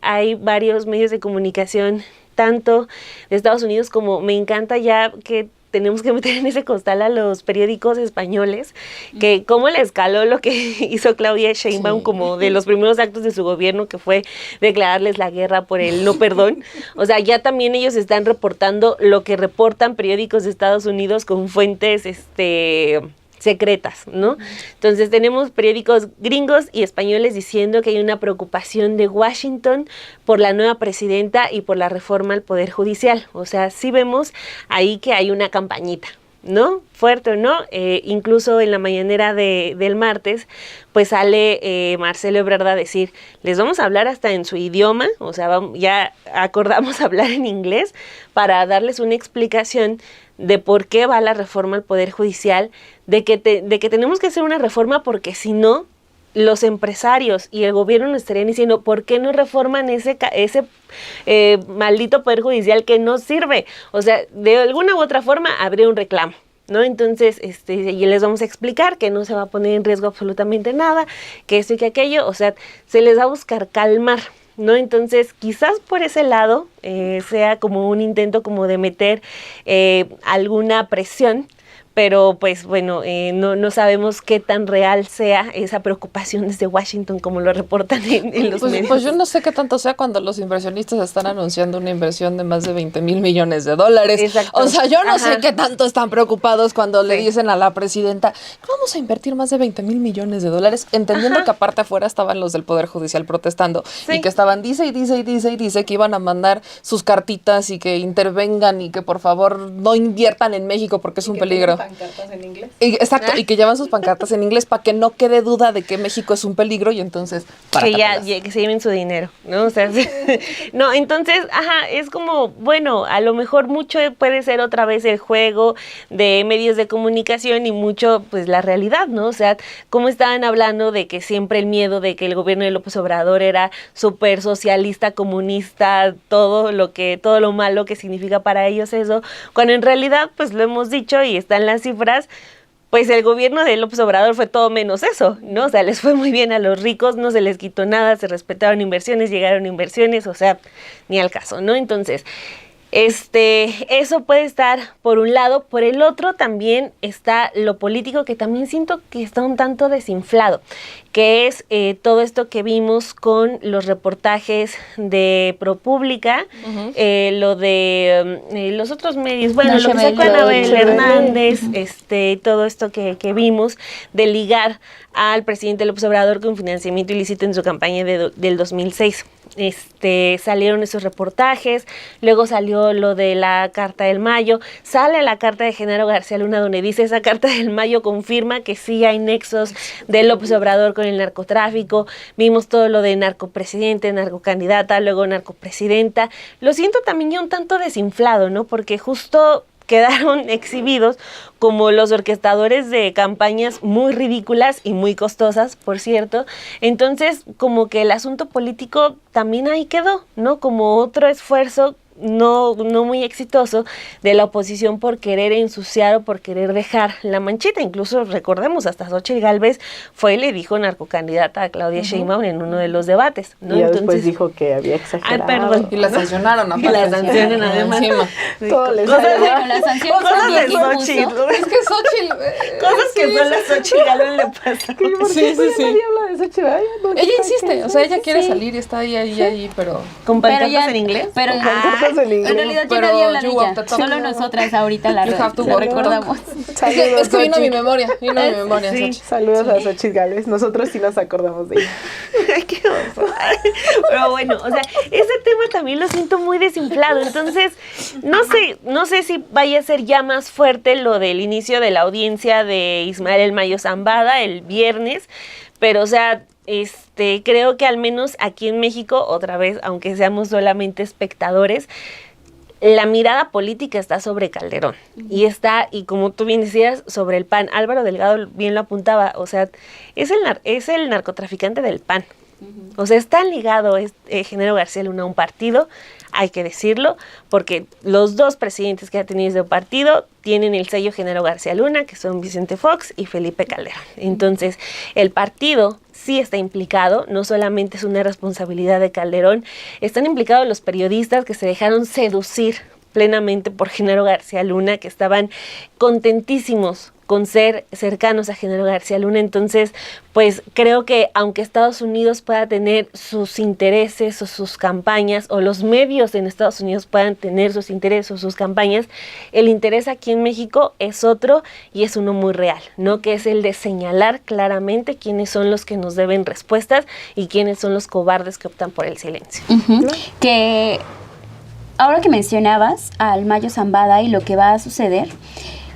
hay varios medios de comunicación, tanto de Estados Unidos como me encanta ya que tenemos que meter en ese costal a los periódicos españoles, que cómo le escaló lo que hizo Claudia Sheinbaum como de los primeros actos de su gobierno, que fue declararles la guerra por el no perdón. O sea, ya también ellos están reportando lo que reportan periódicos de Estados Unidos con fuentes secretas, ¿no? Entonces tenemos periódicos gringos y españoles diciendo que hay una preocupación de Washington por la nueva presidenta y por la reforma al Poder Judicial. O sea, sí vemos ahí que hay una campañita, ¿no? Fuerte o no, incluso en la mañanera del martes, pues sale Marcelo Ebrard a decir, les vamos a hablar hasta en su idioma, o sea, ya acordamos hablar en inglés para darles una explicación de por qué va la reforma al Poder Judicial, de que tenemos que hacer una reforma porque si no, los empresarios y el gobierno nos estarían diciendo, ¿por qué no reforman ese maldito Poder Judicial que no sirve? O sea, de alguna u otra forma habría un reclamo, ¿no? Entonces, y les vamos a explicar que no se va a poner en riesgo absolutamente nada, que esto y que aquello, o sea, se les va a buscar calmar, ¿no? Entonces, quizás por ese lado sea como un intento como de meter alguna presión, pero pues bueno, no sabemos qué tan real sea esa preocupación desde Washington como lo reportan en los medios. Pues yo no sé qué tanto sea cuando los inversionistas están anunciando una inversión de más de $20 mil millones. Exacto. O sea, yo no sé qué tanto están preocupados cuando le dicen a la presidenta, vamos a invertir más de $20 mil millones, entendiendo que aparte afuera estaban los del Poder Judicial protestando y que estaban dice que iban a mandar sus cartitas y que intervengan y que por favor no inviertan en México porque es un peligro. Pancartas en inglés. Exacto, y que llevan sus pancartas en inglés para que no quede duda de que México es un peligro y entonces que se lleven su dinero, ¿no? O sea, no, entonces, es como, bueno, a lo mejor mucho puede ser otra vez el juego de medios de comunicación y mucho, pues, la realidad, ¿no? O sea, como estaban hablando de que siempre el miedo de que el gobierno de López Obrador era súper socialista, comunista, todo lo malo que significa para ellos eso, cuando en realidad, pues, lo hemos dicho y están las cifras, pues el gobierno de López Obrador fue todo menos eso, ¿no? O sea, les fue muy bien a los ricos, no se les quitó nada, se respetaron inversiones, llegaron inversiones, o sea, ni al caso, ¿no? Entonces, eso puede estar por un lado. Por el otro también está lo político, que también siento que está un tanto desinflado, que es todo esto que vimos con los reportajes de ProPublica, lo de los otros medios, bueno, lo que sacó Anabel Hernández, todo esto que vimos de ligar al presidente López Obrador con financiamiento ilícito en su campaña del 2006. salieron esos reportajes, luego salió lo de la Carta del Mayo, sale la carta de Genaro García Luna donde dice esa Carta del Mayo confirma que sí hay nexos de López Obrador con el narcotráfico, vimos todo lo de narcopresidente, narcocandidata, luego narcopresidenta, lo siento también ya un tanto desinflado, ¿no? Porque justo quedaron exhibidos como los orquestadores de campañas muy ridículas y muy costosas, por cierto. Entonces, como que el asunto político también ahí quedó, ¿no? Como otro esfuerzo no muy exitoso de la oposición por querer ensuciar o por querer dejar la manchita. Incluso recordemos, hasta Xóchitl Gálvez fue y le dijo narcocandidata a Claudia Sheinbaum en uno de los debates, ¿no? Y después dijo que había exagerado. Ay, perdón. Y la sancionaron. Y la sancionan además. Todo les Cosas sale de- mal. las sanciones cosas de también que puso. Xóchitl. Es que Xochitl... Cosas que solo a Xóchitl Gálvez le pasan. ¿Por Sí, qué sí, sí. nadie habla de eso, Chiva? Ella insiste, o sea, ella quiere salir y está ahí, pero... ¿Con Pero pancartas ya, en inglés? pero Pancartas en inglés. en realidad ya Pero nadie habla de you ella. walk the talk. Solo nosotras ahorita la You have to lo walk the recordamos. Es que vino a mi memoria, Sí. Xochitl. Saludos a Xóchitl Gálvez. Nosotros sí nos acordamos de ella. Ay, qué oso. Pero bueno, o sea, ese tema también lo siento muy desinflado. Entonces, no sé si vaya a ser ya más fuerte lo del inicio de la audiencia de Ismael El Mayo Zambada el viernes, pero o sea, creo que al menos aquí en México, otra vez, aunque seamos solamente espectadores, la mirada política está sobre Calderón y como tú bien decías, sobre el PAN. Álvaro Delgado bien lo apuntaba, o sea, es el narcotraficante del PAN. O sea, está ligado Genaro García Luna a un partido, hay que decirlo, porque los dos presidentes que ha tenido ese partido tienen el sello Genaro García Luna, que son Vicente Fox y Felipe Calderón. Entonces, el partido sí está implicado, no solamente es una responsabilidad de Calderón, están implicados los periodistas que se dejaron seducir plenamente por Genaro García Luna, que estaban contentísimos con ser cercanos a Genaro García Luna. Entonces, pues creo que aunque Estados Unidos pueda tener sus intereses o sus campañas, o los medios en Estados Unidos puedan tener sus intereses o sus campañas, el interés aquí en México es otro y es uno muy real, ¿no? Que es el de señalar claramente quiénes son los que nos deben respuestas y quiénes son los cobardes que optan por el silencio. Ujú. Que ahora que mencionabas al Mayo Zambada y lo que va a suceder,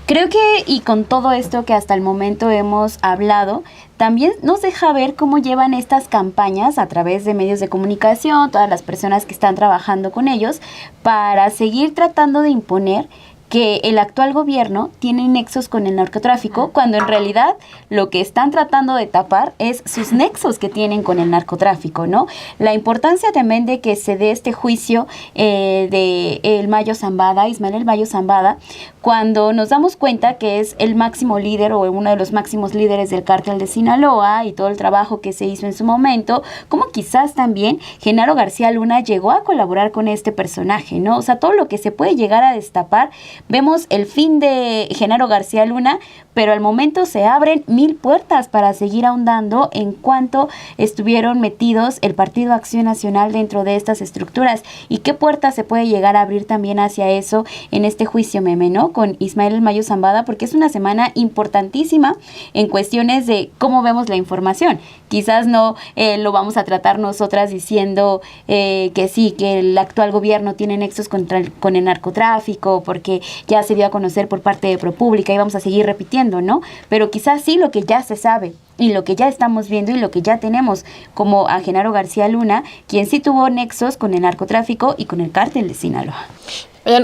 creo que, y con todo esto que hasta el momento hemos hablado, también nos deja ver cómo llevan estas campañas a través de medios de comunicación, todas las personas que están trabajando con ellos, para seguir tratando de imponer que el actual gobierno tiene nexos con el narcotráfico, cuando en realidad lo que están tratando de tapar es sus nexos que tienen con el narcotráfico, ¿no? La importancia también de que se dé este juicio de el Mayo Zambada, Ismael El Mayo Zambada, cuando nos damos cuenta que es el máximo líder o uno de los máximos líderes del cártel de Sinaloa y todo el trabajo que se hizo en su momento, como quizás también Genaro García Luna llegó a colaborar con este personaje, ¿no? O sea, todo lo que se puede llegar a destapar. Vemos el fin de Genaro García Luna, pero al momento se abren 1000 puertas para seguir ahondando en cuanto estuvieron metidos el Partido Acción Nacional dentro de estas estructuras. ¿Y qué puertas se puede llegar a abrir también hacia eso en este juicio meme, ¿no? Con Ismael El Mayo Zambada, porque es una semana importantísima en cuestiones de cómo vemos la información. Quizás no lo vamos a tratar nosotras diciendo que sí, que el actual gobierno tiene nexos con el narcotráfico, porque ya se dio a conocer por parte de ProPublica y vamos a seguir repitiendo, ¿no? Pero quizás sí lo que ya se sabe y lo que ya estamos viendo y lo que ya tenemos, como a Genaro García Luna, quien sí tuvo nexos con el narcotráfico y con el cártel de Sinaloa.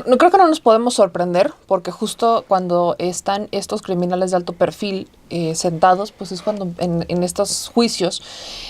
No creo que no nos podemos sorprender, porque justo cuando están estos criminales de alto perfil sentados, pues es cuando en estos juicios,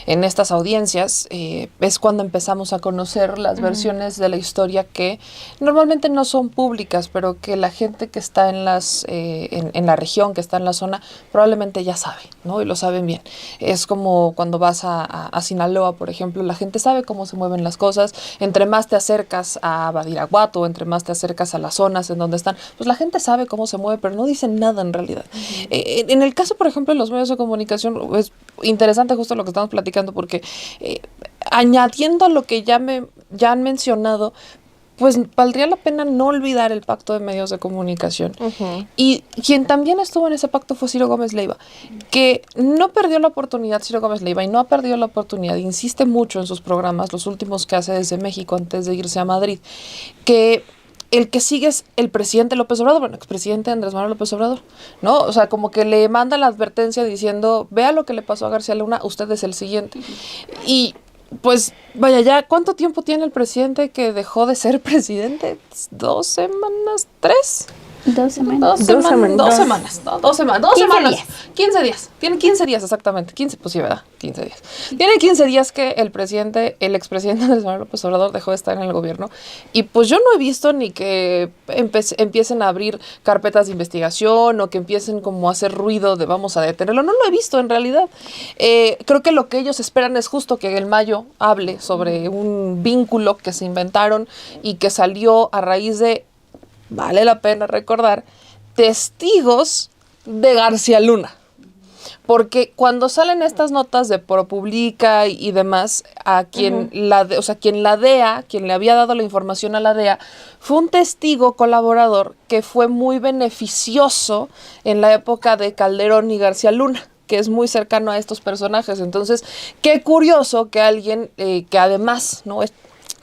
en estas audiencias, es cuando empezamos a conocer las versiones de la historia que normalmente no son públicas, pero que la gente que está en la región, que está en la zona, probablemente ya sabe, ¿no? Y lo saben bien. Es como cuando vas a Sinaloa, por ejemplo, la gente sabe cómo se mueven las cosas. Entre más te acercas a Badiraguato, entre más te acercas a las zonas en donde están, pues la gente sabe cómo se mueve, pero no dicen nada en realidad. En el caso, por ejemplo, de los medios de comunicación, es interesante justo lo que estamos platicando, porque añadiendo a lo que ya han mencionado, pues valdría la pena no olvidar el pacto de medios de comunicación. Y quien también estuvo en ese pacto fue Ciro Gómez Leiva, que no perdió la oportunidad, Ciro Gómez Leiva, y no ha perdido la oportunidad, insiste mucho en sus programas, los últimos que hace desde México antes de irse a Madrid, que el que sigue es el presidente López Obrador, bueno, expresidente Andrés Manuel López Obrador, ¿no? O sea, como que le manda la advertencia diciendo, vea lo que le pasó a García Luna, usted es el siguiente. Y pues, vaya, ya, ¿cuánto tiempo tiene el presidente que dejó de ser presidente? ¿2 semanas? ¿3? 2 semanas. 2 semanas. 2 semanas. días. 15 días. Tiene 15 días exactamente. 15, pues sí, ¿verdad? 15 días. Tiene 15 días que el expresidente Andrés Manuel López Obrador dejó de estar en el gobierno. Y pues yo no he visto ni que empiecen a abrir carpetas de investigación o que empiecen como a hacer ruido de vamos a detenerlo. No lo he visto en realidad. Creo que lo que ellos esperan es justo que el Mayo hable sobre un vínculo que se inventaron y que salió a raíz de, vale la pena recordar, testigos de García Luna. Porque cuando salen estas notas de ProPublica y demás, a quien quien la DEA, quien le había dado la información a la DEA, fue un testigo colaborador que fue muy beneficioso en la época de Calderón y García Luna, que es muy cercano a estos personajes. Entonces, qué curioso que alguien que además, ¿no?,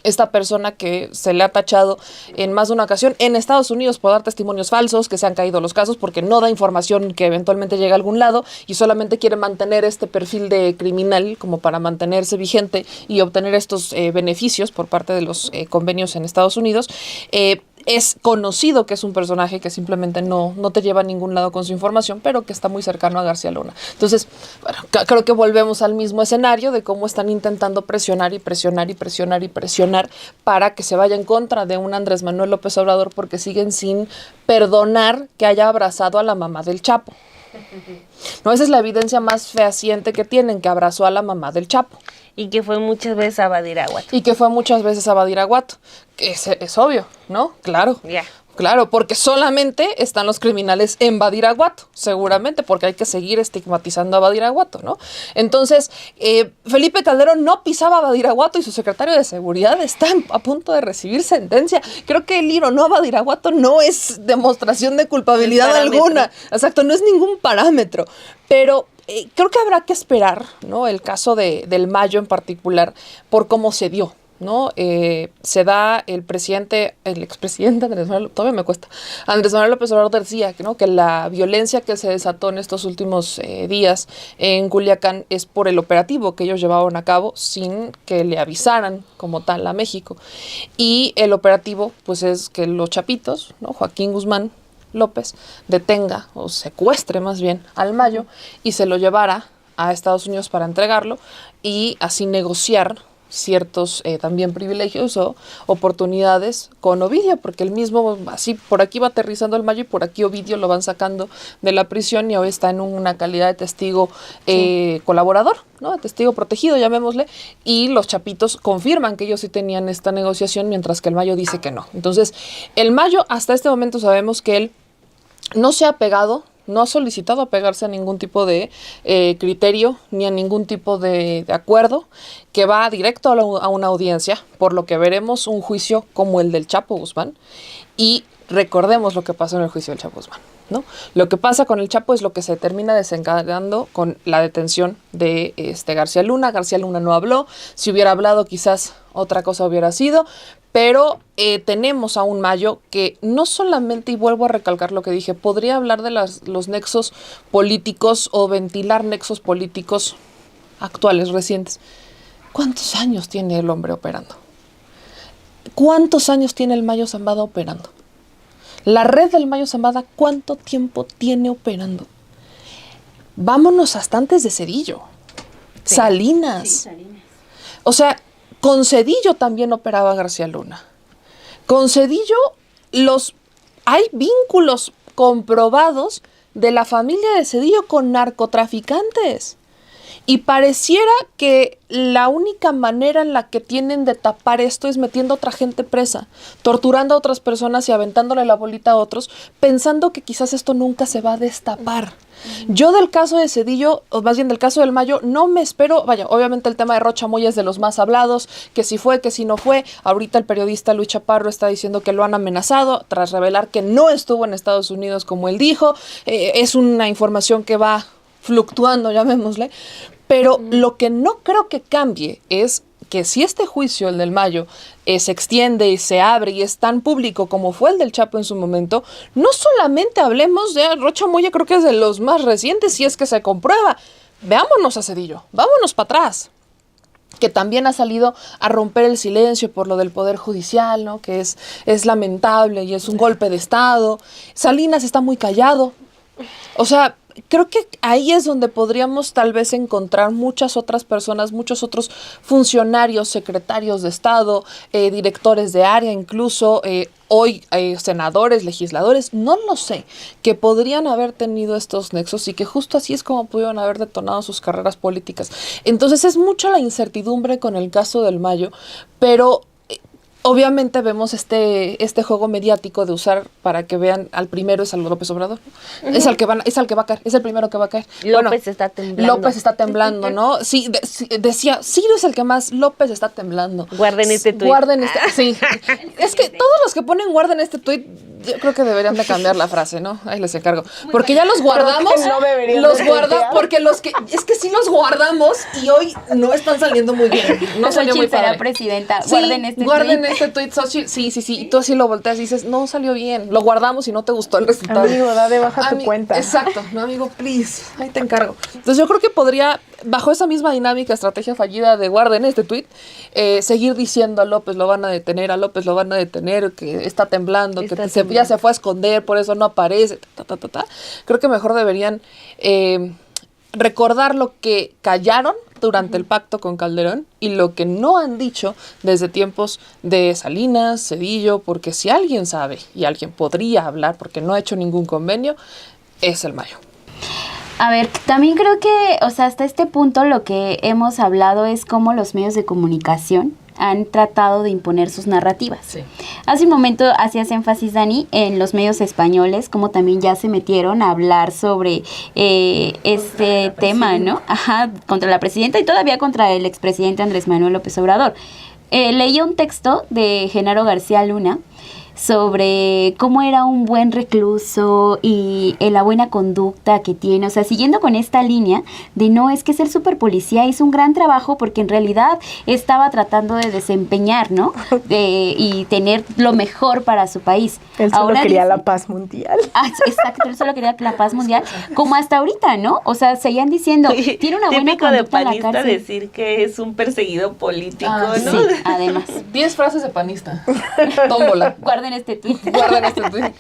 esta persona que se le ha tachado en más de una ocasión en Estados Unidos por dar testimonios falsos, que se han caído los casos porque no da información que eventualmente llegue a algún lado y solamente quiere mantener este perfil de criminal como para mantenerse vigente y obtener estos beneficios por parte de los convenios en Estados Unidos. Es conocido que es un personaje que simplemente no te lleva a ningún lado con su información, pero que está muy cercano a García Luna. Entonces, bueno, creo que volvemos al mismo escenario de cómo están intentando presionar para que se vaya en contra de un Andrés Manuel López Obrador porque siguen sin perdonar que haya abrazado a la mamá del Chapo. No, esa es la evidencia más fehaciente que tienen, que abrazó a la mamá del Chapo. Y que fue muchas veces a Badiraguato. Que es obvio, ¿no? Claro. Ya. Claro, porque solamente están los criminales en Badiraguato, seguramente, porque hay que seguir estigmatizando a Badiraguato, ¿no? Entonces, Felipe Calderón no pisaba Badiraguato y su secretario de Seguridad está a punto de recibir sentencia. Creo que el ir o no a Badiraguato no es demostración de culpabilidad alguna. Exacto, no es ningún parámetro. Pero creo que habrá que esperar, ¿no?, el caso del Mayo en particular, por cómo se dio, ¿no? Se da el expresidente Andrés Manuel López Obrador decía, ¿no?, que la violencia que se desató en estos últimos días en Culiacán es por el operativo que ellos llevaban a cabo sin que le avisaran como tal a México. Y el operativo, pues, es que los chapitos, ¿no?, Joaquín Guzmán López, detenga o secuestre más bien al Mayo y se lo llevara a Estados Unidos para entregarlo y así negociar ciertos también privilegios o oportunidades con Ovidio, porque el mismo, así por aquí va aterrizando el Mayo y por aquí Ovidio lo van sacando de la prisión y hoy está en una calidad de testigo colaborador, ¿no?, de testigo protegido, llamémosle, y los chapitos confirman que ellos sí tenían esta negociación, mientras que el Mayo dice que no. Entonces, el Mayo, hasta este momento sabemos que él no se ha apegado, no ha solicitado apegarse a ningún tipo de criterio ni a ningún tipo de acuerdo, que va directo a una audiencia, por lo que veremos un juicio como el del Chapo Guzmán. Y recordemos lo que pasó en el juicio del Chapo Guzmán, ¿no? Lo que pasa con el Chapo es lo que se termina desencadenando con la detención de García Luna. García Luna no habló. Si hubiera hablado, quizás otra cosa hubiera sido. Pero tenemos a un Mayo que no solamente, y vuelvo a recalcar lo que dije, podría hablar de los nexos políticos o ventilar nexos políticos actuales, recientes. ¿Cuántos años tiene el hombre operando? ¿Cuántos años tiene el Mayo Zambada operando? La red del Mayo Zambada, ¿cuánto tiempo tiene operando? Vámonos hasta antes de Zedillo. Sí. Salinas. Sí, Salinas. O sea, con Zedillo también operaba García Luna. Con Zedillo hay vínculos comprobados de la familia de Zedillo con narcotraficantes. Y pareciera que la única manera en la que tienen de tapar esto es metiendo a otra gente presa, torturando a otras personas y aventándole la bolita a otros, pensando que quizás esto nunca se va a destapar. Yo del caso de Zedillo, o más bien del caso del Mayo, no me espero, vaya, obviamente el tema de Rocha Moya es de los más hablados, que si fue, que si no fue. Ahorita el periodista Luis Chaparro está diciendo que lo han amenazado tras revelar que no estuvo en Estados Unidos como él dijo. Es una información que va fluctuando, llamémosle. Pero lo que no creo que cambie es que si este juicio, el del Mayo, se extiende y se abre y es tan público como fue el del Chapo en su momento, no solamente hablemos de Rocha Moya, creo que es de los más recientes, si es que se comprueba. Veámonos a Zedillo, vámonos para atrás, que también ha salido a romper el silencio por lo del Poder Judicial, ¿no? Que es lamentable y es un golpe de Estado. Salinas está muy callado. O sea, creo que ahí es donde podríamos tal vez encontrar muchas otras personas, muchos otros funcionarios, secretarios de Estado, directores de área incluso, hoy senadores, legisladores, no lo sé, que podrían haber tenido estos nexos y que justo así es como pudieron haber detonado sus carreras políticas. Entonces es mucha la incertidumbre con el caso del Mayo, pero obviamente vemos este juego mediático de usar para que vean al primero es al López Obrador, ¿no? Es al que va a caer, es el primero que va a caer. López está temblando. López está temblando, ¿no? Sí, decía, Ciro es el que más, López está temblando. Guarden este tuit. Sí. Es que todos los que ponen guarden este tuit, yo creo que deberían de cambiar la frase, ¿no? Ahí les encargo. Porque ya los guardamos, porque es que sí los guardamos y hoy no están saliendo muy bien. No salió muy padre. Será presidenta, Sí, guarden este tweet, Xochitl. Sí. Y tú así lo volteas y dices, no salió bien. Lo guardamos y no te gustó el resultado. Amigo, da de baja tu cuenta. Exacto. No, amigo, please. Ahí te encargo. Entonces yo creo que podría, bajo esa misma dinámica, estrategia fallida de guarden este tweet, seguir diciendo a López lo van a detener, que está temblando, ya se fue a esconder, por eso no aparece, Creo que mejor deberían recordar lo que callaron durante el pacto con Calderón y lo que no han dicho desde tiempos de Salinas, Zedillo, porque si alguien sabe y alguien podría hablar porque no ha hecho ningún convenio, es el Mayo. A ver, también creo que, o sea, hasta este punto lo que hemos hablado es cómo los medios de comunicación han tratado de imponer sus narrativas. Sí. Hace un momento hacías énfasis, Dani, en los medios españoles, como también ya se metieron a hablar sobre este tema, ¿no? Ajá, contra la presidenta y todavía contra el expresidente Andrés Manuel López Obrador. Leía un texto de Genaro García Luna sobre cómo era un buen recluso y la buena conducta que tiene, o sea, siguiendo con esta línea de no, es que ser superpolicía hizo un gran trabajo porque en realidad estaba tratando de desempeñar, ¿no? Y tener lo mejor para su país. Él solo quería la paz mundial. Exacto, él solo quería la paz mundial, como hasta ahorita, ¿no? O sea, seguían diciendo, tiene una buena conducta en la panista cárcel. Decir que es un perseguido político, ¿no? Sí, además. 10 frases de panista. Tómbola. Guarden este tweet. Guarden este tweet.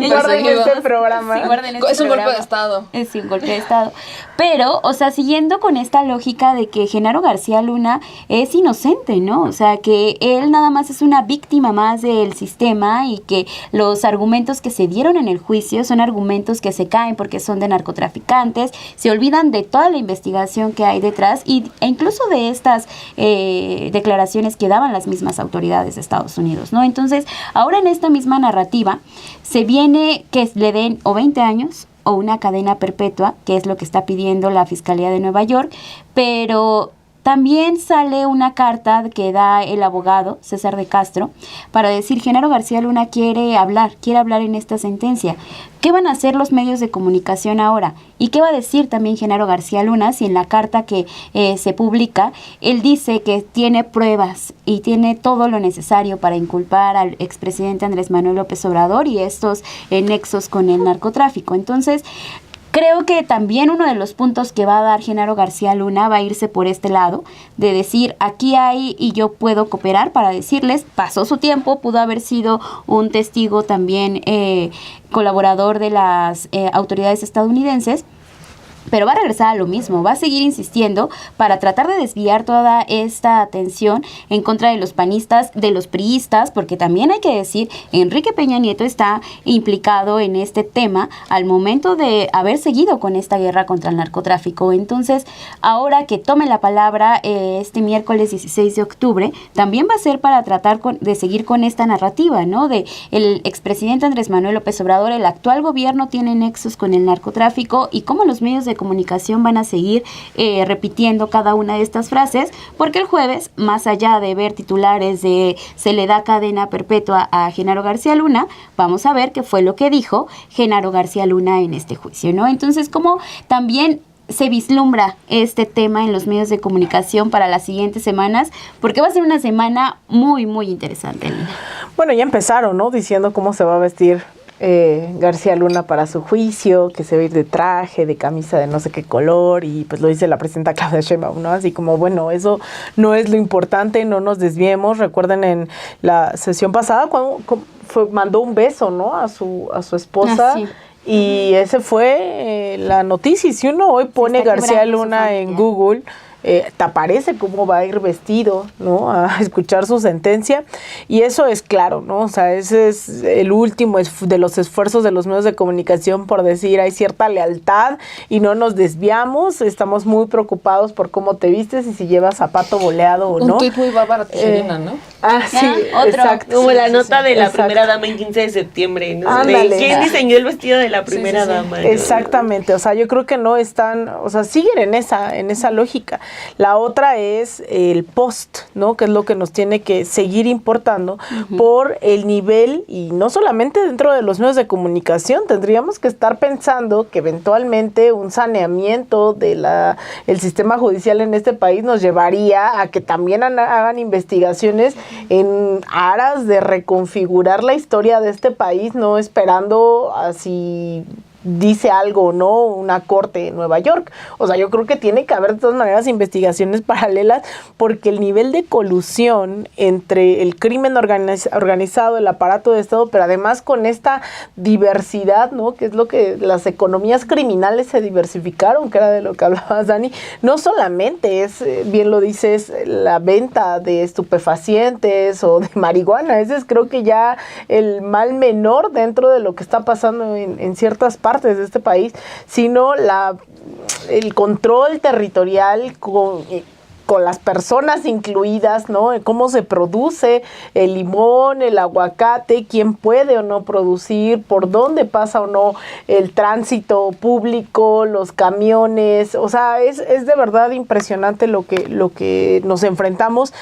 Guarden este programa. Sí, guarden este es un programa. golpe de Estado. Es un golpe de Estado. Pero, o sea, siguiendo con esta lógica de que Genaro García Luna es inocente, ¿no? O sea, que él nada más es una víctima más del sistema y que los argumentos que se dieron en el juicio son argumentos que se caen porque son de narcotraficantes, se olvidan de toda la investigación que hay detrás e incluso de estas declaraciones que daban las mismas autoridades de Estados Unidos, ¿no? Entonces, ahora en esta misma narrativa se viene que le den o 20 años o una cadena perpetua, que es lo que está pidiendo la Fiscalía de Nueva York, pero también sale una carta que da el abogado César de Castro para decir, Genaro García Luna quiere hablar en esta sentencia. ¿Qué van a hacer los medios de comunicación ahora? ¿Y qué va a decir también Genaro García Luna si en la carta que se publica, él dice que tiene pruebas y tiene todo lo necesario para inculpar al expresidente Andrés Manuel López Obrador y estos nexos con el narcotráfico? Entonces, creo que también uno de los puntos que va a dar Genaro García Luna va a irse por este lado, de decir, aquí hay y yo puedo cooperar para decirles, pasó su tiempo, pudo haber sido un testigo también colaborador de las autoridades estadounidenses, pero va a regresar a lo mismo, va a seguir insistiendo para tratar de desviar toda esta atención en contra de los panistas, de los priistas, porque también hay que decir, Enrique Peña Nieto está implicado en este tema al momento de haber seguido con esta guerra contra el narcotráfico. Entonces, ahora que tome la palabra este miércoles 16 de octubre, también va a ser para tratar de seguir con esta narrativa, ¿no? De el expresidente Andrés Manuel López Obrador, el actual gobierno tiene nexos con el narcotráfico y cómo los medios de comunicación van a seguir repitiendo cada una de estas frases, porque el jueves, más allá de ver titulares de se le da cadena perpetua a Genaro García Luna, vamos a ver qué fue lo que dijo Genaro García Luna en este juicio, ¿no? Entonces, cómo también se vislumbra este tema en los medios de comunicación para las siguientes semanas, porque va a ser una semana muy, muy interesante, Lina. Bueno, ya empezaron, ¿no? Diciendo cómo se va a vestir García Luna para su juicio, que se va a ir de traje, de camisa de no sé qué color, y pues lo dice la presidenta Claudia Sheinbaum, ¿no? Así como, bueno, eso no es lo importante, no nos desviemos. Recuerden en la sesión pasada cuando mandó un beso, ¿no? A su esposa. Sí. Y ese fue la noticia. Y si uno hoy pone García Luna en Google, te aparece cómo va a ir vestido, ¿no? A escuchar su sentencia. Y eso es claro, ¿no? O sea, ese es el último de los esfuerzos de los medios de comunicación por decir hay cierta lealtad y no nos desviamos. Estamos muy preocupados por cómo te vistes y si llevas zapato boleado o no. Un tuit muy bárbaro, Serena, ¿no? Sí, otro. exacto. Como la nota de la exacto. primera dama en 15 de septiembre, ¿no? Ándale. ¿Quién diseñó el vestido de la primera dama? ¿no? Exactamente, o sea, yo creo que no están, o sea, siguen en esa lógica. La otra es el post, ¿no? Que es lo que nos tiene que seguir importando por el nivel, y no solamente dentro de los medios de comunicación, tendríamos que estar pensando que eventualmente un saneamiento de el sistema judicial en este país nos llevaría a que también hagan investigaciones en aras de reconfigurar la historia de este país, no esperando así dice algo, ¿no? Una corte en Nueva York. O sea, yo creo que tiene que haber de todas maneras investigaciones paralelas, porque el nivel de colusión entre el crimen organizado, el aparato de Estado, pero además con esta diversidad, ¿no? Que es lo que las economías criminales se diversificaron, que era de lo que hablabas, Dani. No solamente es, bien lo dices, la venta de estupefacientes o de marihuana. Ese es, creo que ya el mal menor dentro de lo que está pasando en ciertas partes de este país, sino el control territorial con las personas incluidas, ¿no? Cómo se produce el limón, el aguacate, quién puede o no producir, por dónde pasa o no el tránsito público, los camiones. O sea, es de verdad impresionante lo que nos enfrentamos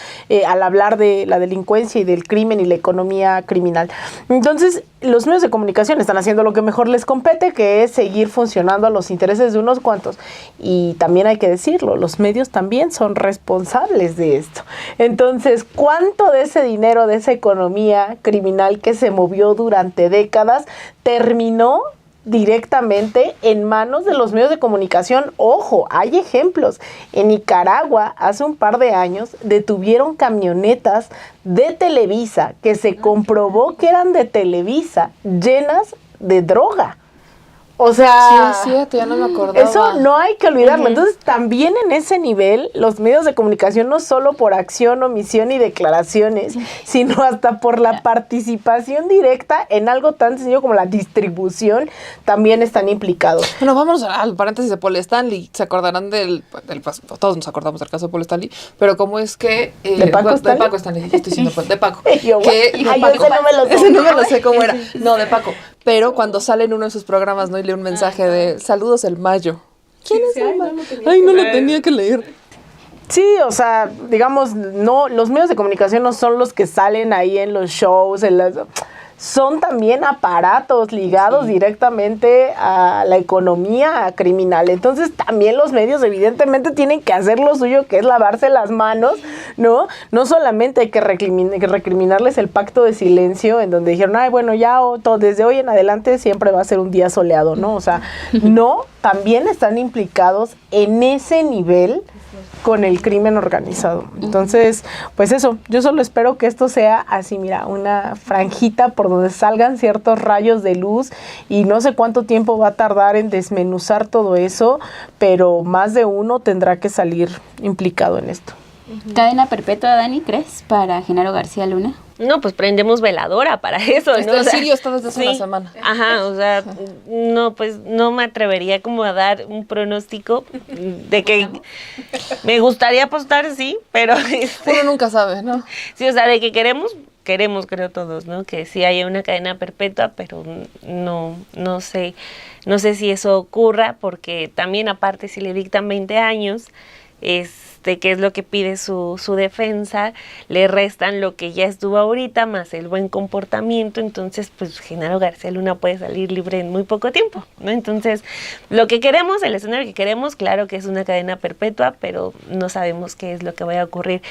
al hablar de la delincuencia y del crimen y la economía criminal. Entonces, los medios de comunicación están haciendo lo que mejor les compete, que es seguir funcionando a los intereses de unos cuantos. Y también hay que decirlo, los medios también son responsables de esto. Entonces, ¿cuánto de ese dinero, de esa economía criminal que se movió durante décadas, terminó directamente en manos de los medios de comunicación? Ojo, hay ejemplos. En Nicaragua, hace un par de años, detuvieron camionetas de Televisa que se comprobó que eran de Televisa, llenas de droga. O sea, sí, es cierto, ya no me acordaba. Eso no hay que olvidarlo. Entonces, también en ese nivel, los medios de comunicación, no solo por acción, omisión y declaraciones, sino hasta por la participación directa en algo tan sencillo como la distribución, también están implicados. Bueno, vámonos al paréntesis de Paul Stanley. Se acordarán todos nos acordamos del caso de Paul Stanley, pero cómo es que... ¿De Paco Stanley? De Paco Stanley, yo estoy diciendo de Paco. Yo, que, ese no me lo sé. Ese no me lo sé cómo era. No, de Paco. Pero cuando sale en uno de sus programas, ¿no? Y lee un mensaje de saludos el Mayo. ¿Quién es el Mayo? Ay, no lo tenía que leer. Sí, o sea, digamos, no, los medios de comunicación no son los que salen ahí en los shows, son también aparatos ligados directamente a la economía criminal. Entonces también los medios evidentemente tienen que hacer lo suyo, que es lavarse las manos, ¿no? No solamente hay que recriminarles el pacto de silencio en donde dijeron, ay, bueno, ya desde hoy en adelante siempre va a ser un día soleado, ¿no? O sea, no, también están implicados en ese nivel con el crimen organizado. Entonces, pues eso, yo solo espero que esto sea así, mira, una franjita por donde salgan ciertos rayos de luz, y no sé cuánto tiempo va a tardar en desmenuzar todo eso, pero más de uno tendrá que salir implicado en esto. ¿Cadena perpetua, Dani, crees, para Genaro García Luna? No, pues prendemos veladora para eso, ¿no? El Sirio está desde hace una semana. Ajá, o sea, no, pues no me atrevería como a dar un pronóstico de que me gustaría apostar, sí, pero... Uno nunca sabe, ¿no? Sí, o sea, de que queremos creo todos, ¿no? Que sí haya una cadena perpetua, pero no sé si eso ocurra, porque también aparte si le dictan 20 años, que es lo que pide su defensa, le restan lo que ya estuvo ahorita, más el buen comportamiento, entonces pues Genaro García Luna puede salir libre en muy poco tiempo, ¿no? Entonces, lo que queremos, el escenario que queremos, claro que es una cadena perpetua, pero no sabemos qué es lo que vaya a ocurrir.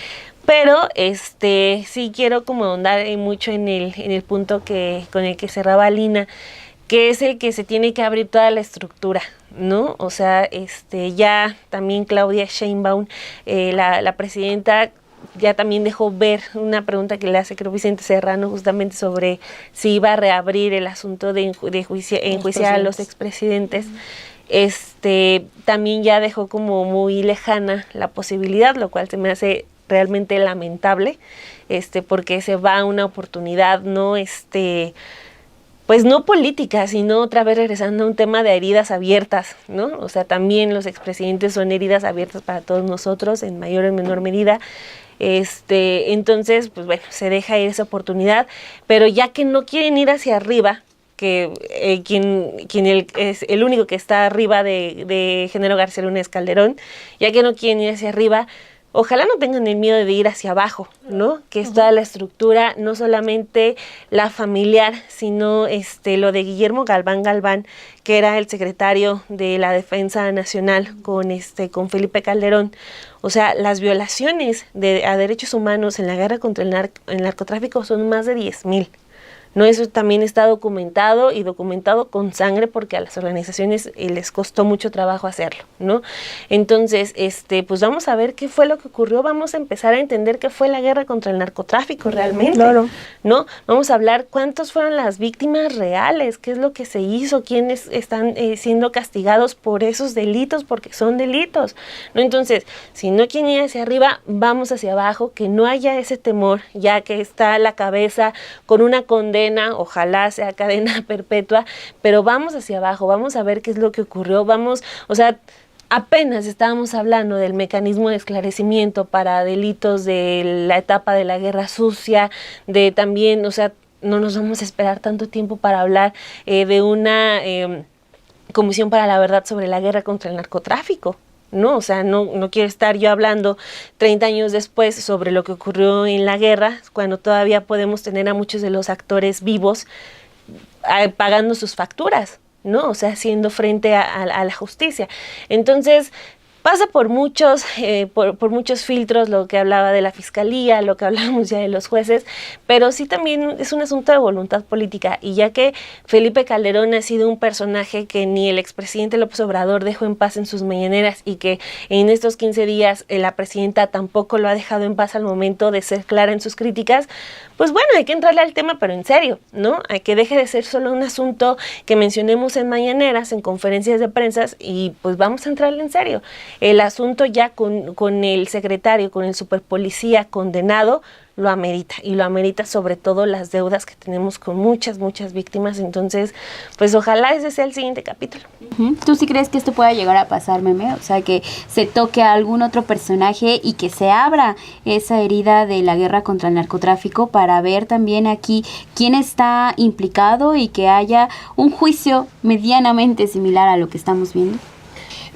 Pero sí quiero como ahondar mucho en el punto con el que cerraba Lina, que es el que se tiene que abrir toda la estructura, ¿no? O sea, ya también Claudia Sheinbaum, la presidenta, ya también dejó ver una pregunta que le hace, creo, Vicente Serrano, justamente sobre si iba a reabrir el asunto de enjuiciar a los expresidentes. También ya dejó como muy lejana la posibilidad, lo cual se me hace realmente lamentable, porque se va una oportunidad, ¿no? Pues no política, sino otra vez regresando a un tema de heridas abiertas, ¿no? O sea, también los expresidentes son heridas abiertas para todos nosotros, en mayor o menor medida. Entonces, pues bueno, se deja ir esa oportunidad, pero ya que no quieren ir hacia arriba, que es el único que está arriba de Genaro García Luna es Calderón, ya que no quieren ir hacia arriba, ojalá no tengan el miedo de ir hacia abajo, ¿no? Que es toda la estructura, no solamente la familiar, sino lo de Guillermo Galván, que era el secretario de la Defensa Nacional con Felipe Calderón. O sea, las violaciones a derechos humanos en la guerra contra el narcotráfico son más de 10,000. ¿No? Eso también está documentado y documentado con sangre porque a las organizaciones les costó mucho trabajo hacerlo, ¿no? Entonces, pues vamos a ver qué fue lo que ocurrió, vamos a empezar a entender qué fue la guerra contra el narcotráfico realmente, claro, ¿no? Vamos a hablar cuántos fueron las víctimas reales, qué es lo que se hizo, quiénes están siendo castigados por esos delitos, porque son delitos, ¿no? Entonces, si no quieren ir hacia arriba, vamos hacia abajo, que no haya ese temor, ya que está la cabeza con una condena, ojalá sea cadena perpetua, pero vamos hacia abajo, vamos a ver qué es lo que ocurrió, o sea, apenas estábamos hablando del mecanismo de esclarecimiento para delitos de la etapa de la guerra sucia, de también, o sea, no nos vamos a esperar tanto tiempo para hablar de una comisión para la verdad sobre la guerra contra el narcotráfico. No, o sea, no quiero estar yo hablando 30 años después sobre lo que ocurrió en la guerra, cuando todavía podemos tener a muchos de los actores vivos pagando sus facturas, ¿no? O sea, haciendo frente a la justicia. Entonces, pasa por muchos filtros, lo que hablaba de la fiscalía, lo que hablábamos ya de los jueces, pero sí también es un asunto de voluntad política, y ya que Felipe Calderón ha sido un personaje que ni el expresidente López Obrador dejó en paz en sus mañaneras, y que en estos 15 días la presidenta tampoco lo ha dejado en paz al momento de ser clara en sus críticas, pues bueno, hay que entrarle al tema, pero en serio, ¿no? Hay que deje de ser solo un asunto que mencionemos en mañaneras, en conferencias de prensa, y pues vamos a entrarle en serio. El asunto ya con el secretario, con el superpolicía condenado, lo amerita, y lo amerita sobre todo las deudas que tenemos con muchas víctimas. Entonces, pues ojalá ese sea el siguiente capítulo. ¿Tú sí crees que esto pueda llegar a pasar, Meme? O sea, que se toque a algún otro personaje y que se abra esa herida de la guerra contra el narcotráfico para ver también aquí quién está implicado y que haya un juicio medianamente similar a lo que estamos viendo.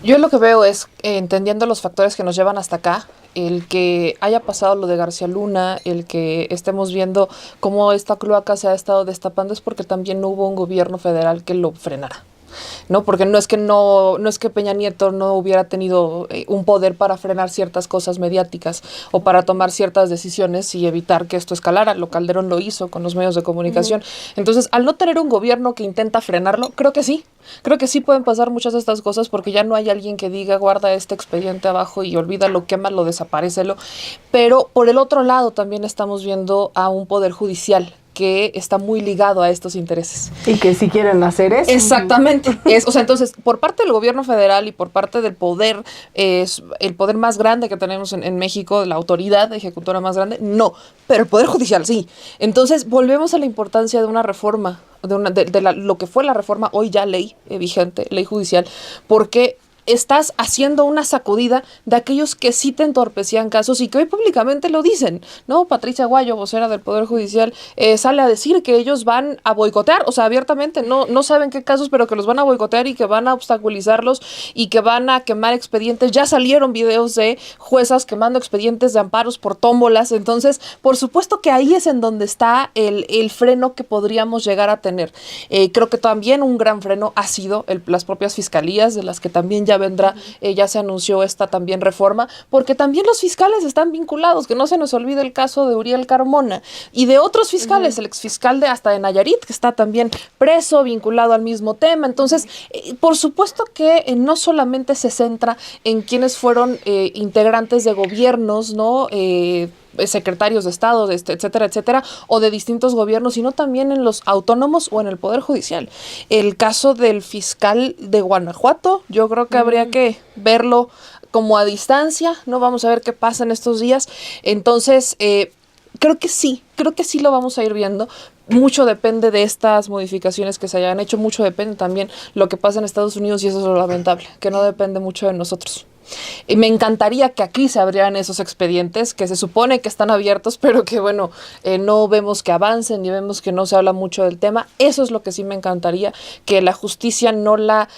Yo lo que veo es, entendiendo los factores que nos llevan hasta acá, el que haya pasado lo de García Luna, el que estemos viendo cómo esta cloaca se ha estado destapando, es porque también no hubo un gobierno federal que lo frenara. ¿No? Porque no es que Peña Nieto no hubiera tenido un poder para frenar ciertas cosas mediáticas o para tomar ciertas decisiones y evitar que esto escalara. Calderón lo hizo con los medios de comunicación. Entonces, al no tener un gobierno que intenta frenarlo, creo que sí pueden pasar muchas de estas cosas, porque ya no hay alguien que diga guarda este expediente abajo y olvídalo, quémalo, desaparécelo. Pero por el otro lado también estamos viendo a un poder judicial que está muy ligado a estos intereses. Y que si quieren hacer eso. Exactamente. O sea, entonces, por parte del gobierno federal y por parte del poder, el poder más grande que tenemos en México, la autoridad ejecutora más grande, no, pero el Poder Judicial sí. Entonces, volvemos a la importancia de una reforma, lo que fue la reforma, hoy ya ley vigente, ley judicial, porque estás haciendo una sacudida de aquellos que sí te entorpecían casos y que hoy públicamente lo dicen, ¿no? Patricia Aguayo, vocera del Poder Judicial, sale a decir que ellos van a boicotear, o sea, abiertamente, no saben qué casos, pero que los van a boicotear y que van a obstaculizarlos y que van a quemar expedientes. Ya salieron videos de juezas quemando expedientes de amparos por tómbolas. Entonces, por supuesto que ahí es en donde está el freno que podríamos llegar a tener. Creo que también un gran freno ha sido las propias fiscalías, de las que también ya vendrá, ya se anunció esta también reforma, porque también los fiscales están vinculados, que no se nos olvide el caso de Uriel Carmona y de otros fiscales, el exfiscal hasta de Nayarit, que está también preso, vinculado al mismo tema. Entonces, por supuesto que no solamente se centra en quienes fueron integrantes de gobiernos, ¿no? Secretarios de Estado, etcétera, etcétera, o de distintos gobiernos, sino también en los autónomos o en el Poder Judicial. El caso del fiscal de Guanajuato, yo creo que habría que verlo como a distancia, ¿no? Vamos a ver qué pasa en estos días. Entonces, creo que sí lo vamos a ir viendo. Mucho depende de estas modificaciones que se hayan hecho, mucho depende también lo que pasa en Estados Unidos, y eso es lo lamentable, que no depende mucho de nosotros. Y me encantaría que aquí se abrieran esos expedientes que se supone que están abiertos, pero que bueno, no vemos que avancen ni vemos que no se habla mucho del tema. Eso es lo que sí me encantaría, que la justicia no la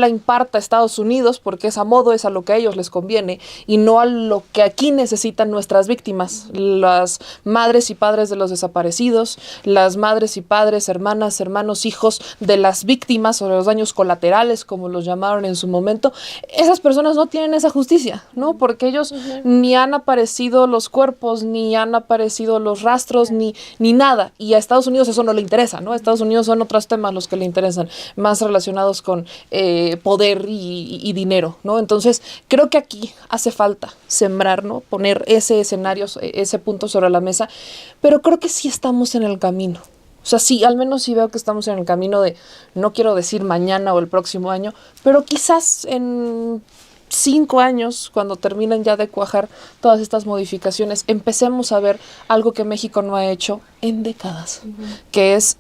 imparta a Estados Unidos, porque es a modo, es a lo que a ellos les conviene, y no a lo que aquí necesitan nuestras víctimas, las madres y padres de los desaparecidos, las madres y padres, hermanas, hermanos, hijos de las víctimas o de los daños colaterales, como los llamaron en su momento. Esas personas no tienen esa justicia, ¿no? Porque ellos ni han aparecido los cuerpos, ni han aparecido los rastros, ni nada, y a Estados Unidos eso no le interesa, ¿no? A Estados Unidos son otros temas los que le interesan, más relacionados con poder y dinero, ¿no? Entonces, creo que aquí hace falta sembrar, ¿no? Poner ese escenario, ese punto sobre la mesa, pero creo que sí estamos en el camino. O sea, sí, al menos sí veo que estamos en el camino de, no quiero decir mañana o el próximo año, pero quizás en 5 años, cuando terminen ya de cuajar todas estas modificaciones, empecemos a ver algo que México no ha hecho en décadas, que es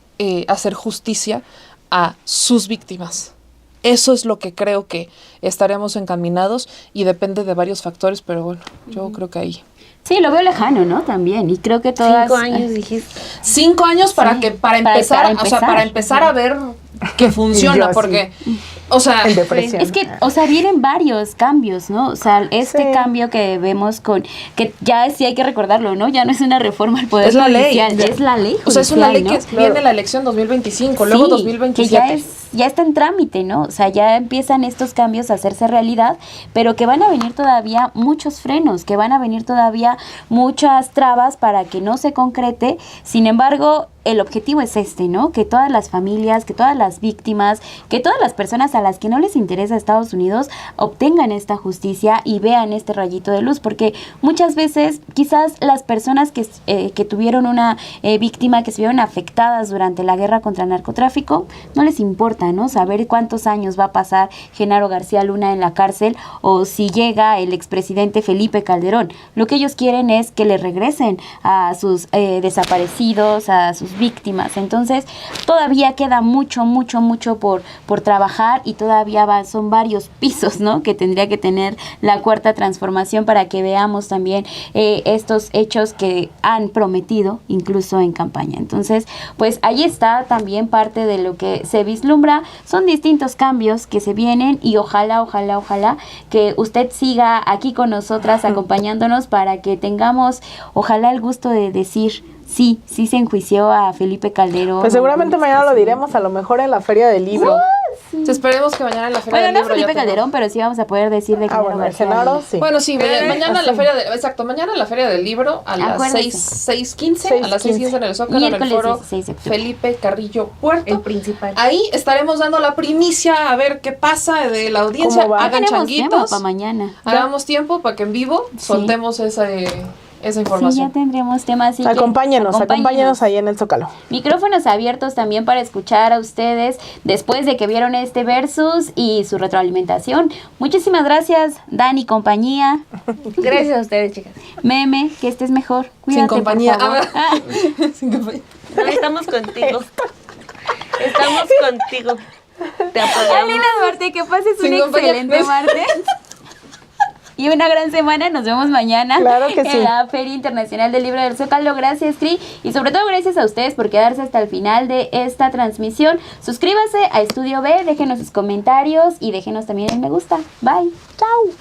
hacer justicia a sus víctimas. Eso es lo que creo que estaremos encaminados, y depende de varios factores, pero bueno, yo creo que ahí. Sí, lo veo lejano, ¿no? También, y creo que todas... 5 años dijiste. 5 años para empezar a ver que funciona, porque, o sea, es que, o sea, vienen varios cambios, ¿no? O sea, cambio que vemos que ya sí hay que recordarlo, ¿no? Ya no es una reforma al Poder Judicial, es la ley judicial, o sea, es una ley, ¿no? Que viene la elección 2025, luego 2027. Que ya está en trámite, ¿no? O sea, ya empiezan estos cambios a hacerse realidad, pero que van a venir todavía muchos frenos, que van a venir todavía muchas trabas para que no se concrete. Sin embargo, el objetivo es ¿no? Que todas las familias, que todas las víctimas, que todas las personas a las que no les interesa Estados Unidos obtengan esta justicia y vean este rayito de luz, porque muchas veces quizás las personas que tuvieron una víctima, que se vieron afectadas durante la guerra contra el narcotráfico, no les importa, ¿no? Saber cuántos años va a pasar Genaro García Luna en la cárcel, o si llega el expresidente Felipe Calderón. Lo que ellos quieren es que le regresen a sus desaparecidos, a sus víctimas. Entonces, todavía queda mucho por trabajar, y todavía son varios pisos, ¿no? Que tendría que tener la Cuarta Transformación para que veamos también estos hechos que han prometido, incluso en campaña. Entonces, pues ahí está también parte de lo que se vislumbra. Son distintos cambios que se vienen, y ojalá que usted siga aquí con nosotras acompañándonos para que tengamos, ojalá, el gusto de decir sí se enjuició a Felipe Calderón. Pues seguramente mañana lo diremos, a lo mejor en la Feria del Libro. Sí. Esperemos que mañana en la Feria del Libro. Bueno, no Felipe Calderón, pero sí vamos a poder decir de Genaro García. Genaro, sí. Bueno, sí, mañana en la Feria mañana en la Feria del Libro a las 6:15, a las 6:15 en el Zócalo, en el foro Felipe Carrillo Puerto. El principal. Ahí estaremos dando la primicia, a ver qué pasa de la audiencia. Hagan changuitos. Para mañana. Hagamos tiempo para que en vivo soltemos esa Sí, información. ya tendremos temas. Así que Acompáñenos ahí en el Zócalo. Micrófonos abiertos también para escuchar a ustedes después de que vieron este versus y su retroalimentación. Muchísimas gracias, Dani y compañía. Gracias a ustedes, chicas. Meme, que estés mejor. Cuídate, Sin compañía. por favor. Sin compañía. No, estamos contigo. Estamos contigo. Te apoyamos. Alina Duarte, que pases un Sin compañía. excelente martes. Y una gran semana, nos vemos mañana Claro que sí. en la Feria Internacional del Libro del Zócalo. Gracias, Cri, y sobre todo gracias a ustedes por quedarse hasta el final de esta transmisión. Suscríbase a Estudio B, déjenos sus comentarios y déjenos también el me gusta. Bye. Chao.